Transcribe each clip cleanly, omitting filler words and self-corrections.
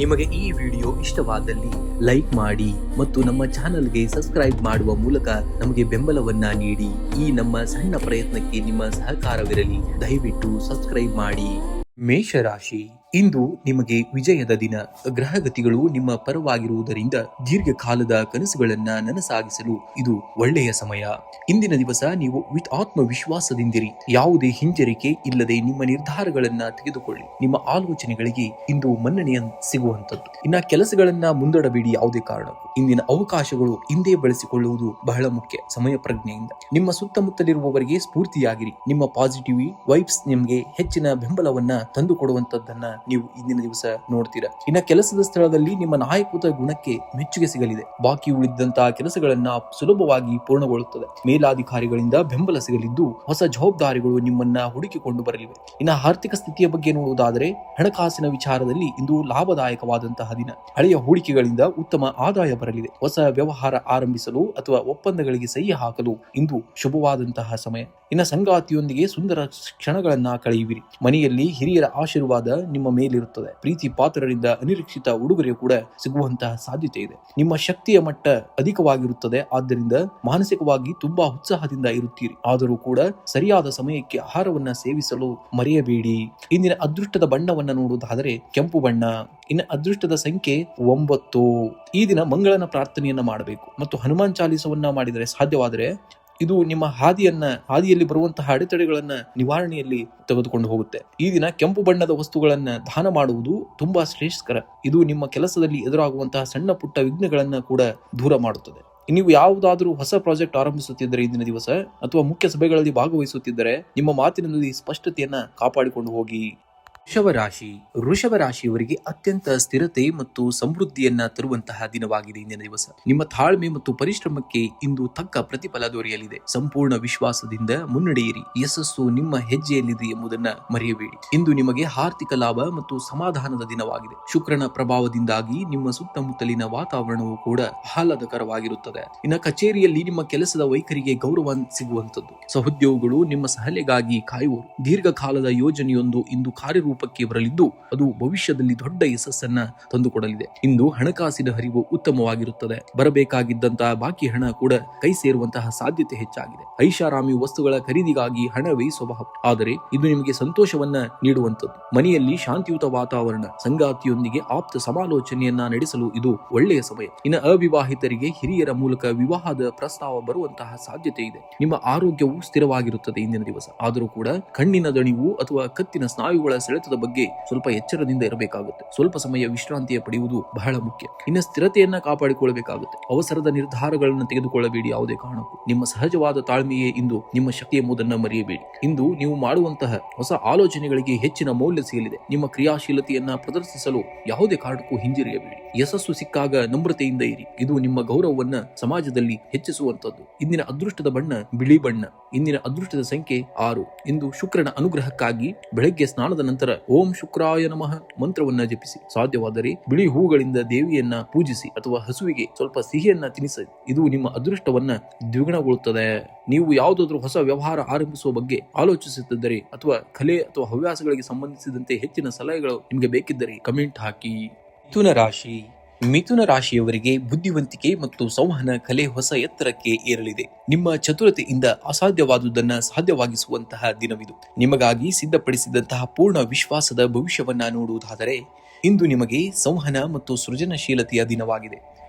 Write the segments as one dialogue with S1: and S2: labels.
S1: ನಿಮಗೆ ಈ ವಿಡಿಯೋ ಇಷ್ಟವಾದಲ್ಲಿ ಲೈಕ್ ಮಾಡಿ ಮತ್ತು ನಮ್ಮ ಚಾನೆಲ್ಗೆ ಸಬ್ಸ್ಕ್ರೈಬ್ ಮಾಡುವ ಮೂಲಕ ನಮಗೆ ಬೆಂಬಲವನ್ನ ನೀಡಿ. ಈ ನಮ್ಮ ಸಣ್ಣ ಪ್ರಯತ್ನಕ್ಕೆ ನಿಮ್ಮ ಸಹಕಾರವಿರಲಿ. ದಯವಿಟ್ಟು ಸಬ್ಸ್ಕ್ರೈಬ್ ಮಾಡಿ. ಮೇಷರಾಶಿ, ಇಂದು ನಿಮಗೆ ವಿಜಯದ ದಿನ. ಗ್ರಹಗತಿಗಳು ನಿಮ್ಮ ಪರವಾಗಿರುವುದರಿಂದ ದೀರ್ಘಕಾಲದ ಕನಸುಗಳನ್ನ ನನಸಾಗಿಸಲು ಇದು ಒಳ್ಳೆಯ ಸಮಯ. ಇಂದಿನ ದಿವಸ ನೀವು ಆತ್ಮವಿಶ್ವಾಸದಿಂದಿರಿ. ಯಾವುದೇ ಹಿಂಜರಿಕೆ ಇಲ್ಲದೆ ನಿಮ್ಮ ನಿರ್ಧಾರಗಳನ್ನ ತೆಗೆದುಕೊಳ್ಳಿ. ನಿಮ್ಮ ಆಲೋಚನೆಗಳಿಗೆ ಇಂದು ಮನ್ನಣೆ ಸಿಗುವಂತದ್ದು. ಇನ್ನ ಕೆಲಸಗಳನ್ನ ಮುಂದೂಡಬೇಡಿ ಯಾವುದೇ ಕಾರಣಕ್ಕೂ. ಇಂದಿನ ಅವಕಾಶಗಳು ಇಂದೇ ಬಳಸಿಕೊಳ್ಳುವುದು ಬಹಳ ಮುಖ್ಯ. ಸಮಯ ಪ್ರಜ್ಞೆಯಿಂದ ನಿಮ್ಮ ಸುತ್ತಮುತ್ತಲಿರುವವರಿಗೆ ಸ್ಫೂರ್ತಿಯಾಗಿರಿ. ನಿಮ್ಮ ಪಾಸಿಟಿವ್ ವೈಬ್ಸ್ ನಿಮಗೆ ಹೆಚ್ಚಿನ ಬೆಂಬಲವನ್ನ ತಂದುಕೊಡುವಂತದ್ದನ್ನ ನೀವು ಇಂದಿನ ದಿವಸ ನೋಡ್ತೀರಾ. ಇನ್ನ ಕೆಲಸದ ಸ್ಥಳದಲ್ಲಿ ನಿಮ್ಮ ನಾಯಕತ್ವ ಗುಣಕ್ಕೆ ಮೆಚ್ಚುಗೆ ಸಿಗಲಿದೆ. ಬಾಕಿ ಉಳಿದಂತಹ ಕೆಲಸಗಳನ್ನ ಸುಲಭವಾಗಿ ಪೂರ್ಣಗೊಳ್ಳುತ್ತದೆ. ಮೇಲಾಧಿಕಾರಿಗಳಿಂದ ಬೆಂಬಲ ಸಿಗಲಿದ್ದು ಹೊಸ ಜವಾಬ್ದಾರಿಗಳು ನಿಮ್ಮನ್ನ ಹುಡುಕಿಕೊಂಡು ಬರಲಿವೆ. ಇನ್ನ ಆರ್ಥಿಕ ಸ್ಥಿತಿಯ ಬಗ್ಗೆ ನೋಡುವುದಾದರೆ ಹಣಕಾಸಿನ ವಿಚಾರದಲ್ಲಿ ಇಂದು ಲಾಭದಾಯಕವಾದಂತಹ ದಿನ. ಹಳೆಯ ಹೂಡಿಕೆಗಳಿಂದ ಉತ್ತಮ ಆದಾಯ ಬರಲಿದೆ. ಹೊಸ ವ್ಯವಹಾರ ಆರಂಭಿಸಲು ಅಥವಾ ಒಪ್ಪಂದಗಳಿಗೆ ಸಹಿ ಹಾಕಲು ಇಂದು ಶುಭವಾದಂತಹ ಸಮಯ. ಇನ್ನ ಸಂಗಾತಿಯೊಂದಿಗೆ ಸುಂದರ ಕ್ಷಣಗಳನ್ನ ಕಳೆಯುವಿರಿ. ಮನೆಯಲ್ಲಿ ಹಿರಿಯರ ಆಶೀರ್ವಾದ ನಿಮ್ಮ ಮೇಲಿರುತ್ತದೆ. ಪ್ರೀತಿ ಪಾತ್ರರಿಂದ ಅನಿರೀಕ್ಷಿತ ಉಡುಗೊರೆ ಕೂಡ ಸಿಗುವಂತಹ ಸಾಧ್ಯತೆ ಇದೆ. ನಿಮ್ಮ ಶಕ್ತಿಯ ಮಟ್ಟ ಅಧಿಕವಾಗಿರುತ್ತದೆ. ಆದ್ದರಿಂದ ಮಾನಸಿಕವಾಗಿ ತುಂಬಾ ಉತ್ಸಾಹದಿಂದ ಇರುತ್ತೀರಿ. ಆದರೂ ಕೂಡ ಸರಿಯಾದ ಸಮಯಕ್ಕೆ ಆಹಾರವನ್ನ ಸೇವಿಸಲು ಮರೆಯಬೇಡಿ. ಇಂದಿನ ಅದೃಷ್ಟದ ಬಣ್ಣವನ್ನ ನೋಡುವುದಾದರೆ ಕೆಂಪು ಬಣ್ಣ. ಇನ್ನು ಅದೃಷ್ಟದ ಸಂಖ್ಯೆ 9. ಈ ದಿನ ಮಂಗಳನ ಪ್ರಾರ್ಥನೆಯನ್ನ ಮಾಡಬೇಕು ಮತ್ತು ಹನುಮಾನ್ ಚಾಲಿಸವನ್ನ ಮಾಡಿದರೆ ಸಾಧ್ಯವಾದರೆ ಇದು ನಿಮ್ಮ ಹಾದಿಯಲ್ಲಿ ಬರುವಂತಹ ಅಡೆತಡೆಗಳನ್ನ ನಿವಾರಣೆಯಲ್ಲಿ ತೆಗೆದುಕೊಂಡು ಹೋಗುತ್ತೆ. ಈ ದಿನ ಕೆಂಪು ಬಣ್ಣದ ವಸ್ತುಗಳನ್ನ ದಾನ ಮಾಡುವುದು ತುಂಬಾ ಶ್ರೇಷ್ಠಕರ. ಇದು ನಿಮ್ಮ ಕೆಲಸದಲ್ಲಿ ಎದುರಾಗುವಂತಹ ಸಣ್ಣ ಪುಟ್ಟ ವಿಘ್ನಗಳನ್ನ ಕೂಡ ದೂರ ಮಾಡುತ್ತದೆ. ನೀವು ಯಾವುದಾದ್ರೂ ಹೊಸ ಪ್ರಾಜೆಕ್ಟ್ ಆರಂಭಿಸುತ್ತಿದ್ದರೆ ಇಂದಿನ ದಿವಸ ಅಥವಾ ಮುಖ್ಯ ಸಭೆಗಳಲ್ಲಿ ಭಾಗವಹಿಸುತ್ತಿದ್ದರೆ ನಿಮ್ಮ ಮಾತಿನಲ್ಲಿ ಸ್ಪಷ್ಟತೆಯನ್ನ ಕಾಪಾಡಿಕೊಂಡು ಹೋಗಿ. ವೃಷಭ ರಾಶಿಯವರಿಗೆ ಅತ್ಯಂತ ಸ್ಥಿರತೆ ಮತ್ತು ಸಮೃದ್ಧಿಯನ್ನ ತರುವಂತಹ ದಿನವಾಗಿದೆ ಇಂದಿನ ದಿವಸ. ನಿಮ್ಮ ತಾಳ್ಮೆ ಮತ್ತು ಪರಿಶ್ರಮಕ್ಕೆ ಇಂದು ತಕ್ಕ ಪ್ರತಿಫಲ ದೊರೆಯಲಿದೆ. ಸಂಪೂರ್ಣ ವಿಶ್ವಾಸದಿಂದ ಮುನ್ನಡೆಯಿರಿ. ಯಶಸ್ಸು ನಿಮ್ಮ ಹೆಜ್ಜೆಯಲ್ಲಿದೆ ಎಂಬುದನ್ನ ಮರೆಯಬೇಡಿ. ಇಂದು ನಿಮಗೆ ಆರ್ಥಿಕ ಲಾಭ ಮತ್ತು ಸಮಾಧಾನದ ದಿನವಾಗಿದೆ. ಶುಕ್ರನ ಪ್ರಭಾವದಿಂದಾಗಿ ನಿಮ್ಮ ಸುತ್ತಮುತ್ತಲಿನ ವಾತಾವರಣವು ಕೂಡ ಆಹ್ಲಾದಕರವಾಗಿರುತ್ತದೆ. ಇನ್ನು ಕಚೇರಿಯಲ್ಲಿ ನಿಮ್ಮ ಕೆಲಸದ ವೈಖರಿಗೆ ಗೌರವ ಸಿಗುವಂತದ್ದು. ಸಹೋದ್ಯೋಗಿಗಳು ನಿಮ್ಮ ಸಲಹೆಗಾಗಿ ಕಾಯುವರು. ದೀರ್ಘಕಾಲದ ಯೋಜನೆಯೊಂದು ಇಂದು ಕಾರ್ಯರೂಪಕ್ಕೆ ಬರಲಿದ್ದು ಅದು ಭವಿಷ್ಯದಲ್ಲಿ ದೊಡ್ಡ ಯಶಸ್ಸನ್ನ ತಂದುಕೊಡಲಿದೆ. ಇಂದು ಹಣಕಾಸಿನ ಹರಿವು ಉತ್ತಮವಾಗಿರುತ್ತದೆ. ಬರಬೇಕಾಗಿದ್ದಂತಹ ಬಾಕಿ ಹಣ ಕೂಡ ಕೈ ಸೇರುವಂತಹ ಸಾಧ್ಯತೆ ಹೆಚ್ಚಾಗಿದೆ. ಐಷಾರಾಮಿ ವಸ್ತುಗಳ ಖರೀದಿಗಾಗಿ ಹಣ ವ್ಯಯಿಸಬಹುದು. ಆದರೆ ಇದು ನಿಮಗೆ ಸಂತೋಷವನ್ನ ನೀಡುವಂತದ್ದು. ಮನೆಯಲ್ಲಿ ಶಾಂತಿಯುತ ವಾತಾವರಣ. ಸಂಗಾತಿಯೊಂದಿಗೆ ಆಪ್ತ ಸಮಾಲೋಚನೆಯನ್ನ ನಡೆಸಲು ಇದು ಒಳ್ಳೆಯ ಸಮಯ. ಇನ್ನು ಅವಿವಾಹಿತರಿಗೆ ಹಿರಿಯರ ಮೂಲಕ ವಿವಾಹದ ಪ್ರಸ್ತಾವ ಬರುವಂತಹ ಸಾಧ್ಯತೆ ಇದೆ. ನಿಮ್ಮ ಆರೋಗ್ಯವು ಸ್ಥಿರವಾಗಿರುತ್ತದೆ ಇಂದಿನ ದಿವಸ. ಆದರೂ ಕೂಡ ಕಣ್ಣಿನ ದಣಿವು ಅಥವಾ ಕತ್ತಿನ ಸ್ನಾಯುಗಳ ಸೆಳೆತದ ಬಗ್ಗೆ ಸ್ವಲ್ಪ ಎಚ್ಚರದಿಂದ ಇರಬೇಕಾಗುತ್ತೆ. ಸ್ವಲ್ಪ ಸಮಯ ವಿಶ್ರಾಂತಿಯ ಪಡೆಯುವುದು ಬಹಳ ಮುಖ್ಯ. ಇನ್ನು ಸ್ಥಿರತೆಯನ್ನ ಕಾಪಾಡಿಕೊಳ್ಳಬೇಕಾಗುತ್ತೆ. ಅವಸರದ ನಿರ್ಧಾರಗಳನ್ನು ತೆಗೆದುಕೊಳ್ಳಬೇಡಿ ಯಾವುದೇ ಕಾರಣಕ್ಕೂ. ನಿಮ್ಮ ಸಹಜವಾದ ತಾಳ್ಮೆಯೇ ಇಂದು ನಿಮ್ಮ ಶಕ್ತಿ ಎಂಬುದನ್ನು ಮರೆಯಬೇಡಿ. ಇಂದು ನೀವು ಮಾಡುವಂತಹ ಹೊಸ ಆಲೋಚನೆಗಳಿಗೆ ಹೆಚ್ಚಿನ ಮೌಲ್ಯ ಸಿಗಲಿದೆ. ನಿಮ್ಮ ಕ್ರಿಯಾಶೀಲತೆಯನ್ನ ಪ್ರದರ್ಶಿಸಲು ಯಾವುದೇ ಕಾರಣಕ್ಕೂ ಹಿಂಜರಿಯಬೇಡಿ. ಯಶಸ್ಸು ಸಿಕ್ಕಾಗ ನಮ್ರತೆಯಿಂದ ಇರಿ. ಇದು ನಿಮ್ಮ ಗೌರವವನ್ನ ಸಮಾಜದಲ್ಲಿ ಹೆಚ್ಚಿಸುವಂತದ್ದು. ಇಂದಿನ ಅದೃಷ್ಟದ ಬಣ್ಣ ಬಿಳಿ ಬಣ್ಣ. ಇಂದಿನ ಅದೃಷ್ಟದ ಸಂಖ್ಯೆ 6. ಇಂದು ಶುಕ್ರನ ಅನುಗ್ರಹಕ್ಕಾಗಿ ಬೆಳಗ್ಗೆ ಸ್ನಾನದ ನಂತರ ಓಂ ಶುಕ್ರಾಯ ನಮಃ ಮಂತ್ರವನ್ನ ಜಪಿಸಿ. ಸಾಧ್ಯವಾದರೆ ಬಿಳಿ ಹೂಗಳಿಂದ ದೇವಿಯನ್ನ ಪೂಜಿಸಿ ಅಥವಾ ಹಸುವಿಗೆ ಸ್ವಲ್ಪ ಸಿಹಿಯನ್ನ ತಿನ್ನಿಸಿ. ಇದು ನಿಮ್ಮ ಅದೃಷ್ಟವನ್ನ ದ್ವಿಗುಣಗೊಳ್ಳುತ್ತದೆ. ನೀವು ಯಾವುದಾದ್ರೂ ಹೊಸ ವ್ಯವಹಾರ ಆರಂಭಿಸುವ ಬಗ್ಗೆ ಆಲೋಚಿಸುತ್ತಿದ್ದರೆ ಅಥವಾ ಕಲೆ ಅಥವಾ ಹವ್ಯಾಸಗಳಿಗೆ ಸಂಬಂಧಿಸಿದಂತೆ ಹೆಚ್ಚಿನ ಸಲಹೆಗಳು ನಿಮಗೆ ಬೇಕಿದ್ದರೆ ಕಮೆಂಟ್ ಹಾಕಿ. ಮಿಥುನ ರಾಶಿಯವರಿಗೆ ಬುದ್ಧಿವಂತಿಕೆ ಮತ್ತು ಸಂವಹನ ಕಲೆ ಹೊಸ ಎತ್ತರಕ್ಕೆ ಏರಲಿದೆ. ನಿಮ್ಮ ಚತುರತೆಯಿಂದ ಅಸಾಧ್ಯವಾದುದನ್ನ ಸಾಧ್ಯವಾಗಿಸುವಂತಹ ದಿನವಿದು. ನಿಮಗಾಗಿ ಸಿದ್ಧಪಡಿಸಿದಂತಹ ಪೂರ್ಣ ವಿಶ್ವಾಸದ ಭವಿಷ್ಯವನ್ನ ನೋಡುವುದಾದರೆ ಇಂದು ನಿಮಗೆ ಸಂವಹನ ಮತ್ತು ಸೃಜನಶೀಲತೆಯ ದಿನವಾಗಿದೆ.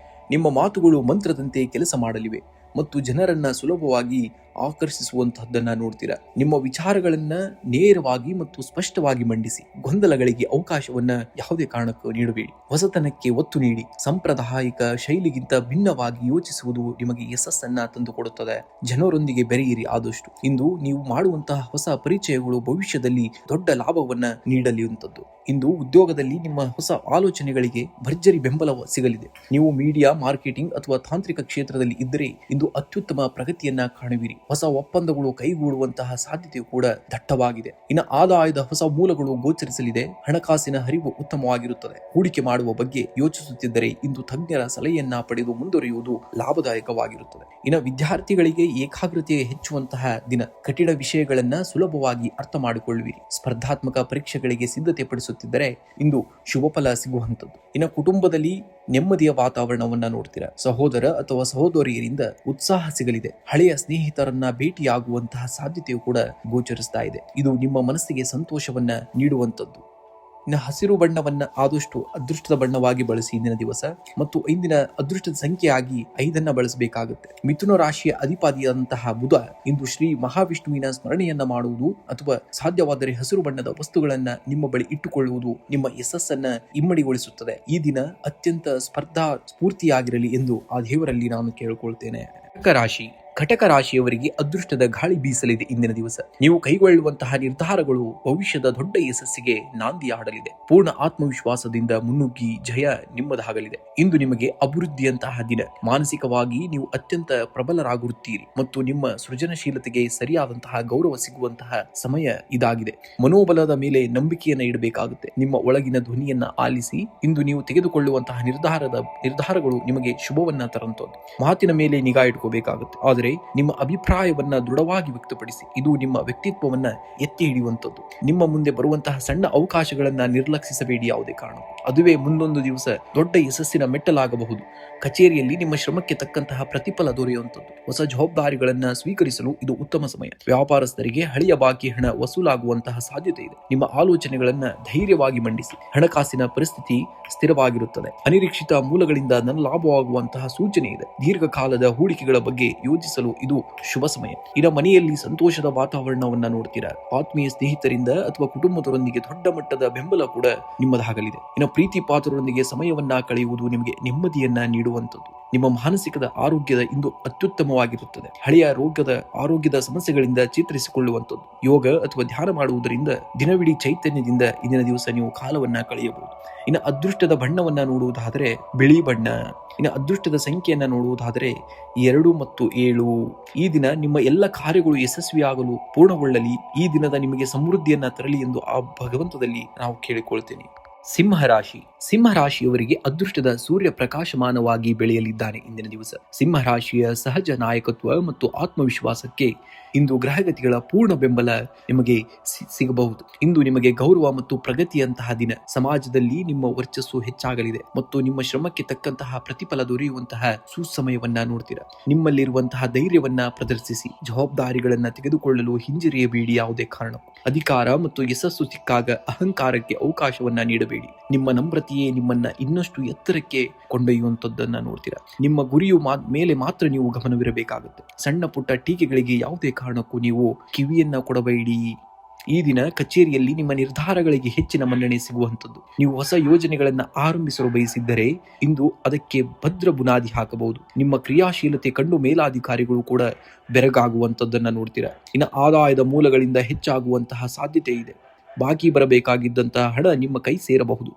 S1: ನಿಮ್ಮ ಮಾತುಗಳು ಮಂತ್ರದಂತೆ ಕೆಲಸ ಮಾಡಲಿವೆ ಮತ್ತು ಜನರನ್ನ ಸುಲಭವಾಗಿ ಆಕರ್ಷಿಸುವಂತಹದ್ದನ್ನ ನೋಡ್ತೀರಾ. ನಿಮ್ಮ ವಿಚಾರಗಳನ್ನ ನೇರವಾಗಿ ಮತ್ತು ಸ್ಪಷ್ಟವಾಗಿ ಮಂಡಿಸಿ. ಗೊಂದಲಗಳಿಗೆ ಅವಕಾಶವನ್ನ ಯಾವುದೇ ಕಾರಣಕ್ಕೂ ನೀಡಬೇಡಿ. ಹೊಸತನಕ್ಕೆ ಒತ್ತು ನೀಡಿ. ಸಾಂಪ್ರದಾಯಿಕ ಶೈಲಿಗಿಂತ ಭಿನ್ನವಾಗಿ ಯೋಚಿಸುವುದು ನಿಮಗೆ ಯಶಸ್ಸನ್ನ ತಂದುಕೊಡುತ್ತದೆ. ಜನರೊಂದಿಗೆ ಬೆರೆಯಿರಿ ಆದಷ್ಟು. ಇಂದು ನೀವು ಮಾಡುವಂತಹ ಹೊಸ ಪರಿಚಯಗಳು ಭವಿಷ್ಯದಲ್ಲಿ ದೊಡ್ಡ ಲಾಭವನ್ನ ನೀಡಲಿರುವಂತದ್ದು. ಇಂದು ಉದ್ಯೋಗದಲ್ಲಿ ನಿಮ್ಮ ಹೊಸ ಆಲೋಚನೆಗಳಿಗೆ ಭರ್ಜರಿ ಬೆಂಬಲ ಸಿಗಲಿದೆ. ನೀವು ಮೀಡಿಯಾ, ಮಾರ್ಕೆಟಿಂಗ್ ಅಥವಾ ತಾಂತ್ರಿಕ ಕ್ಷೇತ್ರದಲ್ಲಿ ಇದ್ದರೆ ಇಂದು ಅತ್ಯುತ್ತಮ ಪ್ರಗತಿಯನ್ನ ಕಾಣುವಿರಿ. ಹೊಸ ಒಪ್ಪಂದಗಳು ಕೈಗೂಡುವಂತಹ ಸಾಧ್ಯತೆಯು ಕೂಡ ದಟ್ಟವಾಗಿದೆ. ಇನ್ನು ಆದಾಯದ ಹೊಸ ಮೂಲಗಳು ಗೋಚರಿಸಲಿದೆ. ಹಣಕಾಸಿನ ಹರಿವು ಉತ್ತಮವಾಗಿರುತ್ತದೆ. ಹೂಡಿಕೆ ಮಾಡುವ ಬಗ್ಗೆ ಯೋಚಿಸುತ್ತಿದ್ದರೆ ಇಂದು ತಜ್ಞರ ಸಲಹೆಯನ್ನ ಪಡೆದು ಮುಂದುವರಿಯುವುದು ಲಾಭದಾಯಕವಾಗಿರುತ್ತದೆ. ಇನ್ನು ವಿದ್ಯಾರ್ಥಿಗಳಿಗೆ ಏಕಾಗ್ರತೆ ಹೆಚ್ಚುವಂತಹ ದಿನ. ಕಠಿಣ ವಿಷಯಗಳನ್ನ ಸುಲಭವಾಗಿ ಅರ್ಥ ಮಾಡಿಕೊಳ್ಳುವಿರಿ. ಸ್ಪರ್ಧಾತ್ಮಕ ಪರೀಕ್ಷೆಗಳಿಗೆ ಸಿದ್ಧತೆ ಪಡಿಸುತ್ತಿದ್ದರೆ ಇಂದು ಶುಭ ಫಲ ಸಿಗುವಂತದ್ದು. ಇನ್ನು ಕುಟುಂಬದಲ್ಲಿ ನೆಮ್ಮದಿಯ ವಾತಾವರಣವನ್ನ ನೋಡ್ತೀರಾ. ಸಹೋದರ ಅಥವಾ ಸಹೋದರಿಯರಿಂದ ಉತ್ಸಾಹ ಸಿಗಲಿದೆ. ಹಳೆಯ ಸ್ನೇಹಿತರನ್ನ ಭೇಟಿಯಾಗುವಂತಹ ಸಾಧ್ಯತೆಯು ಕೂಡ ಗೋಚರಿಸ್ತಾ ಇದೆ. ಇದು ನಿಮ್ಮ ಮನಸ್ಸಿಗೆ ಸಂತೋಷವನ್ನ ನೀಡುವಂತದ್ದು. ಇನ್ನು ಹಸಿರು ಬಣ್ಣವನ್ನ ಆದಷ್ಟು ಅದೃಷ್ಟದ ಬಣ್ಣವಾಗಿ ಬಳಸಿ ಇಂದಿನ ದಿವಸ. ಮತ್ತು ಇಂದಿನ ಅದೃಷ್ಟದ ಸಂಖ್ಯೆಯಾಗಿ 5 ಬಳಸಬೇಕಾಗುತ್ತೆ. ಮಿಥುನ ರಾಶಿಯ ಅಧಿಪತಿಯಾದಂತಹ ಬುಧ ಇಂದು ಶ್ರೀ ಮಹಾವಿಷ್ಣುವಿನ ಸ್ಮರಣೆಯನ್ನ ಮಾಡುವುದು ಅಥವಾ ಸಾಧ್ಯವಾದರೆ ಹಸಿರು ಬಣ್ಣದ ವಸ್ತುಗಳನ್ನ ನಿಮ್ಮ ಬಳಿ ಇಟ್ಟುಕೊಳ್ಳುವುದು ನಿಮ್ಮ ಯಶಸ್ಸನ್ನ ಇಮ್ಮಡಿಗೊಳಿಸುತ್ತದೆ. ಈ ದಿನ ಅತ್ಯಂತ ಸ್ಪರ್ಧಾ ಸ್ಫೂರ್ತಿಯಾಗಿರಲಿ ಎಂದು ಆ ದೇವರಲ್ಲಿ ನಾನು ಕೇಳಿಕೊಳ್ತೇನೆ. ಕಟಕ ರಾಶಿಯವರಿಗೆ ಅದೃಷ್ಟದ ಗಾಳಿ ಬೀಸಲಿದೆ ಇಂದಿನ ದಿವಸ. ನೀವು ಕೈಗೊಳ್ಳುವಂತಹ ನಿರ್ಧಾರಗಳು ಭವಿಷ್ಯದ ದೊಡ್ಡ ಯಶಸ್ಸಿಗೆ ನಾಂದಿ ಆಡಲಿದೆ. ಪೂರ್ಣ ಆತ್ಮವಿಶ್ವಾಸದಿಂದ ಮುನ್ನುಗ್ಗಿ ಜಯ ನಿಮ್ಮದಾಗಲಿದೆ. ಇಂದು ನಿಮಗೆ ಅಭಿವೃದ್ಧಿಯಂತಹ ದಿನ. ಮಾನಸಿಕವಾಗಿ ನೀವು ಅತ್ಯಂತ ಪ್ರಬಲರಾಗುತ್ತೀರಿ ಮತ್ತು ನಿಮ್ಮ ಸೃಜನಶೀಲತೆಗೆ ಸರಿಯಾದಂತಹ ಗೌರವ ಸಿಗುವಂತಹ ಸಮಯ ಇದಾಗಿದೆ. ಮನೋಬಲದ ಮೇಲೆ ನಂಬಿಕೆಯನ್ನ ಇಡಬೇಕಾಗುತ್ತೆ. ನಿಮ್ಮ ಒಳಗಿನ ಧ್ವನಿಯನ್ನ ಆಲಿಸಿ. ಇಂದು ನೀವು ತೆಗೆದುಕೊಳ್ಳುವಂತಹ ನಿರ್ಧಾರಗಳು ನಿಮಗೆ ಶುಭವನ್ನ ತರಂತದ್ದು. ಮಾತಿನ ಮೇಲೆ ನಿಗಾ ಇಟ್ಕೋಬೇಕಾಗುತ್ತೆ. ಆದರೆ ನಿಮ್ಮ ಅಭಿಪ್ರಾಯವನ್ನ ದೃಢವಾಗಿ ವ್ಯಕ್ತಪಡಿಸಿ. ಇದು ನಿಮ್ಮ ವ್ಯಕ್ತಿತ್ವವನ್ನ ಎತ್ತಿ ಹಿಡಿಯುವಂತದ್ದು. ನಿಮ್ಮ ಮುಂದೆ ಬರುವಂತಹ ಸಣ್ಣ ಅವಕಾಶಗಳನ್ನ ನಿರ್ಲಕ್ಷಿಸಬೇಡಿ ಯಾವುದೇ ಕಾರಣ. ಅದುವೇ ಮುಂದೊಂದು ದಿವಸ ದೊಡ್ಡ ಯಶಸ್ಸಿನ ಮೆಟ್ಟಲಾಗಬಹುದು. ಕಚೇರಿಯಲ್ಲಿ ನಿಮ್ಮ ಶ್ರಮಕ್ಕೆ ತಕ್ಕಂತಹ ಪ್ರತಿಫಲ ದೊರೆಯುವಂತದ್ದು. ಹೊಸ ಜವಾಬ್ದಾರಿಗಳನ್ನ ಸ್ವೀಕರಿಸಲು ಇದು ಉತ್ತಮ ಸಮಯ. ವ್ಯಾಪಾರಸ್ಥರಿಗೆ ಹಳೆಯ ಬಾಕಿ ಹಣ ವಸೂಲಾಗುವಂತಹ ಸಾಧ್ಯತೆ ಇದೆ. ನಿಮ್ಮ ಆಲೋಚನೆಗಳನ್ನ ಧೈರ್ಯವಾಗಿ ಮಂಡಿಸಿ. ಹಣಕಾಸಿನ ಪರಿಸ್ಥಿತಿ ಸ್ಥಿರವಾಗಿರುತ್ತದೆ. ಅನಿರೀಕ್ಷಿತ ಮೂಲಗಳಿಂದ ಲಾಭವಾಗುವಂತಹ ಸೂಚನೆ ಇದೆ. ದೀರ್ಘಕಾಲದ ಹೂಡಿಕೆಗಳ ಬಗ್ಗೆ ಯೋಚಿಸಲು ಇದು ಶುಭ ಸಮಯ. ಇನ್ನು ಮನೆಯಲ್ಲಿ ಸಂತೋಷದ ವಾತಾವರಣವನ್ನ ನೋಡ್ತೀರಾ. ಆತ್ಮೀಯ ಸ್ನೇಹಿತರಿಂದ ಅಥವಾ ಕುಟುಂಬದವರೊಂದಿಗೆ ದೊಡ್ಡ ಮಟ್ಟದ ಬೆಂಬಲ ಕೂಡ ನಿಮ್ಮದಾಗಲಿದೆ. ಇನ್ನು ಪ್ರೀತಿ ಪಾತ್ರರೊಂದಿಗೆ ಸಮಯವನ್ನ ಕಳೆಯುವುದು ನಿಮಗೆ ನೆಮ್ಮದಿಯನ್ನ ನೀಡುವಂತದ್ದು. ನಿಮ್ಮ ಮಾನಸಿಕದ ಆರೋಗ್ಯದ ಇಂದು ಅತ್ಯುತ್ತಮವಾಗಿರುತ್ತದೆ. ಹಳೆಯ ಆರೋಗ್ಯದ ಸಮಸ್ಯೆಗಳಿಂದ ಚೇತರಿಸಿಕೊಳ್ಳುವಂಥದ್ದು. ಯೋಗ ಅಥವಾ ಧ್ಯಾನ ಮಾಡುವುದರಿಂದ ದಿನವಿಡೀ ಚೈತನ್ಯದಿಂದ ಇಂದಿನ ದಿವಸ ನೀವು ಕಾಲವನ್ನ ಕಳೆಯಬಹುದು. ಇನ್ನು ಅದೃಷ್ಟದ ಬಣ್ಣವನ್ನ ನೋಡುವುದಾದರೆ ಬಿಳಿ ಬಣ್ಣ. ಇನ್ನು ಅದೃಷ್ಟದ ಸಂಖ್ಯೆಯನ್ನ ನೋಡುವುದಾದರೆ 2 ಮತ್ತು 7. ಈ ದಿನ ನಿಮ್ಮ ಎಲ್ಲ ಕಾರ್ಯಗಳು ಯಶಸ್ವಿಯಾಗಲು ಪೂರ್ಣಗೊಳ್ಳಲಿ. ಈ ದಿನದ ನಿಮಗೆ ಸಮೃದ್ಧಿಯನ್ನ ತರಲಿ ಎಂದು ಆ ಭಗವಂತದಲ್ಲಿ ನಾವು ಕೇಳಿಕೊಳ್ತೇನೆ. ಸಿಂಹರಾಶಿಯವರಿಗೆ ಅದೃಷ್ಟದ ಸೂರ್ಯ ಪ್ರಕಾಶಮಾನವಾಗಿ ಬೆಳೆಯಲಿದ್ದಾನೆ ಇಂದಿನ ದಿವಸ. ಸಿಂಹರಾಶಿಯ ಸಹಜ ನಾಯಕತ್ವ ಮತ್ತು ಆತ್ಮವಿಶ್ವಾಸಕ್ಕೆ ಇಂದು ಗ್ರಹಗತಿಗಳ ಪೂರ್ಣ ಬೆಂಬಲ ನಿಮಗೆ ಸಿಗಬಹುದು. ಇಂದು ನಿಮಗೆ ಗೌರವ ಮತ್ತು ಪ್ರಗತಿಯಂತಹ ದಿನ. ಸಮಾಜದಲ್ಲಿ ನಿಮ್ಮ ವರ್ಚಸ್ಸು ಹೆಚ್ಚಾಗಲಿದೆ ಮತ್ತು ನಿಮ್ಮ ಶ್ರಮಕ್ಕೆ ತಕ್ಕಂತಹ ಪ್ರತಿಫಲ ದೊರೆಯುವಂತಹ ಸುಸಮಯವನ್ನ ನೋಡ್ತೀರಾ. ನಿಮ್ಮಲ್ಲಿರುವಂತಹ ಧೈರ್ಯವನ್ನ ಪ್ರದರ್ಶಿಸಿ. ಜವಾಬ್ದಾರಿಗಳನ್ನ ತೆಗೆದುಕೊಳ್ಳಲು ಹಿಂಜರಿಯಬೇಡಿ ಯಾವುದೇ ಕಾರಣ. ಅಧಿಕಾರ ಮತ್ತು ಯಶಸ್ಸು ಸಿಕ್ಕಾಗ ಅಹಂಕಾರಕ್ಕೆ ಅವಕಾಶವನ್ನ ನೀಡಬೇಡಿ. ನಿಮ್ಮ ನಮ್ರತೆಯೇ ನಿಮ್ಮನ್ನ ಇನ್ನಷ್ಟು ಎತ್ತರಕ್ಕೆ ಕೊಂಡೊಯ್ಯುವಂತದ್ದನ್ನ ನೋಡ್ತೀರಾ. ನಿಮ್ಮ ಗುರಿಯು ಮೇಲೆ ಮಾತ್ರ ನೀವು ಗಮನವಿರಬೇಕಾಗುತ್ತೆ. ಸಣ್ಣ ಪುಟ್ಟ ಟೀಕೆಗಳಿಗೆ ಯಾವುದೇ ಕಾರಣಕ್ಕೂ ನೀವು ಕಿವಿಯನ್ನ ಕೊಡಬೇಡಿ. ಈ ದಿನ ಕಚೇರಿಯಲ್ಲಿ ನಿಮ್ಮ ನಿರ್ಧಾರಗಳಿಗೆ ಹೆಚ್ಚಿನ ಮನ್ನಣೆ ಸಿಗುವಂಥದ್ದು. ನೀವು ಹೊಸ ಯೋಜನೆಗಳನ್ನ ಆರಂಭಿಸಲು ಬಯಸಿದ್ದರೆ ಇಂದು ಅದಕ್ಕೆ ಭದ್ರ ಬುನಾದಿ ಹಾಕಬಹುದು. ನಿಮ್ಮ ಕ್ರಿಯಾಶೀಲತೆ ಕಂಡು ಮೇಲಾಧಿಕಾರಿಗಳು ಕೂಡ ಬೆರಗಾಗುವಂಥದ್ದನ್ನ ನೋಡ್ತೀರಾ. ಇನ್ನು ಆದಾಯದ ಮೂಲಗಳಿಂದ ಹೆಚ್ಚಾಗುವಂತಹ ಸಾಧ್ಯತೆ ಇದೆ. ಬಾಕಿ ಬರಬೇಕಾಗಿದ್ದಂತಹ ಹಣ ನಿಮ್ಮ ಕೈ ಸೇರಬಹುದು.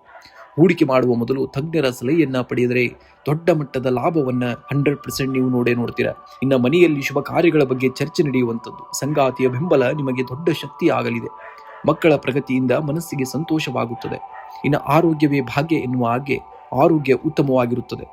S1: ಹೂಡಿಕೆ ಮಾಡುವ ಮೊದಲು ತಜ್ಞರ ಸಲಹೆಯನ್ನ ಪಡೆದರೆ ದೊಡ್ಡ ಮಟ್ಟದ ಲಾಭವನ್ನ 100% ನೀವು ನೋಡ್ತೀರಾ. ಇನ್ನು ಮನೆಯಲ್ಲಿ ಶುಭ ಕಾರ್ಯಗಳ ಬಗ್ಗೆ ಚರ್ಚೆ ನಡೆಯುವಂಥದ್ದು. ಸಂಗಾತಿಯ ಬೆಂಬಲ ನಿಮಗೆ ದೊಡ್ಡ ಶಕ್ತಿ ಆಗಲಿದೆ. ಮಕ್ಕಳ ಪ್ರಗತಿಯಿಂದ ಮನಸ್ಸಿಗೆ ಸಂತೋಷವಾಗುತ್ತದೆ. ಇನ್ನು ಆರೋಗ್ಯವೇ ಭಾಗ್ಯ ಎನ್ನುವ ಹಾಗೆ ಆರೋಗ್ಯ ಉತ್ತಮವಾಗಿರುತ್ತದೆ.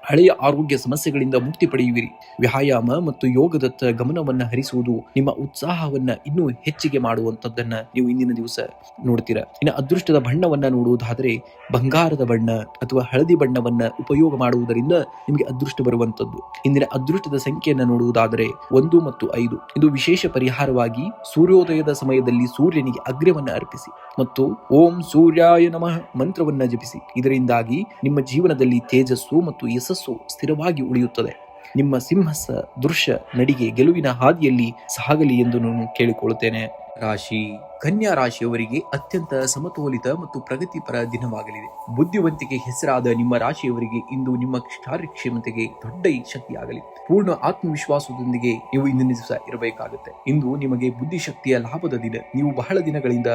S1: ಹಳೆಯ ಆರೋಗ್ಯ ಸಮಸ್ಯೆಗಳಿಂದ ಮುಕ್ತಿ ಪಡೆಯುವಿರಿ. ವ್ಯಾಯಾಮ ಮತ್ತು ಯೋಗದತ್ತ ಗಮನವನ್ನ ಹರಿಸುವುದು ನಿಮ್ಮ ಉತ್ಸಾಹವನ್ನ ಇನ್ನೂ ಹೆಚ್ಚಿಗೆ ಮಾಡುವಂಥದ್ದನ್ನ ನೀವು ಇಂದಿನ ದಿವಸ ನೋಡ್ತೀರಾ. ಇನ್ನು ಅದೃಷ್ಟದ ಬಣ್ಣವನ್ನ ನೋಡುವುದಾದರೆ ಬಂಗಾರದ ಬಣ್ಣ ಅಥವಾ ಹಳದಿ ಬಣ್ಣವನ್ನ ಉಪಯೋಗ ಮಾಡುವುದರಿಂದ ನಿಮಗೆ ಅದೃಷ್ಟ ಬರುವಂತದ್ದು. ಇಂದಿನ ಅದೃಷ್ಟದ ಸಂಖ್ಯೆಯನ್ನ ನೋಡುವುದಾದರೆ 1 ಮತ್ತು 5. ಇದು ವಿಶೇಷ ಪರಿಹಾರವಾಗಿ ಸೂರ್ಯೋದಯದ ಸಮಯದಲ್ಲಿ ಸೂರ್ಯನಿಗೆ ಅಗ್ರ್ಯವನ್ನ ಅರ್ಪಿಸಿ ಮತ್ತು ಓಂ ಸೂರ್ಯಾಯ ನಮಃ ಮಂತ್ರವನ್ನ ಜಪಿಸಿ. ಇದರಿಂದಾಗಿ ನಿಮ್ಮ ಜೀವನದಲ್ಲಿ ತೇಜಸ್ಸು ಮತ್ತು ಯಶಸ್ಸು ಸ್ಥಿರವಾಗಿ ಉಳಿಯುತ್ತದೆ. ನಿಮ್ಮ ಸಿಂಹಸ ದೃಶ್ಯ ನಡಿಗೆ ಗೆಲುವಿನ ಹಾದಿಯಲ್ಲಿ ಸಾಗಲಿ ಎಂದು ನಾನು ಕೇಳಿಕೊಳ್ಳುತ್ತೇನೆ. ರಾಶಿ ಕನ್ಯಾ ರಾಶಿಯವರಿಗೆ ಅತ್ಯಂತ ಸಮತೋಲಿತ ಮತ್ತು ಪ್ರಗತಿಪರ ದಿನವಾಗಲಿದೆ. ಬುದ್ಧಿವಂತಿಕೆ ಹೆಸರಾದ ನಿಮ್ಮ ರಾಶಿಯವರಿಗೆ ಇಂದು ನಿಮ್ಮ ಕಾರ್ಯಕ್ಷಮತೆಗೆ ದೊಡ್ಡ ಶಕ್ತಿಯಾಗಲಿದೆ. ಪೂರ್ಣ ಆತ್ಮವಿಶ್ವಾಸದೊಂದಿಗೆ ನೀವು ಇಂದಿನ ದಿವಸ ಇರಬೇಕಾಗುತ್ತೆ. ಇಂದು ನಿಮಗೆ ಬುದ್ಧಿಶಕ್ತಿಯ ಲಾಭದ ದಿನ. ನೀವು ಬಹಳ ದಿನಗಳಿಂದ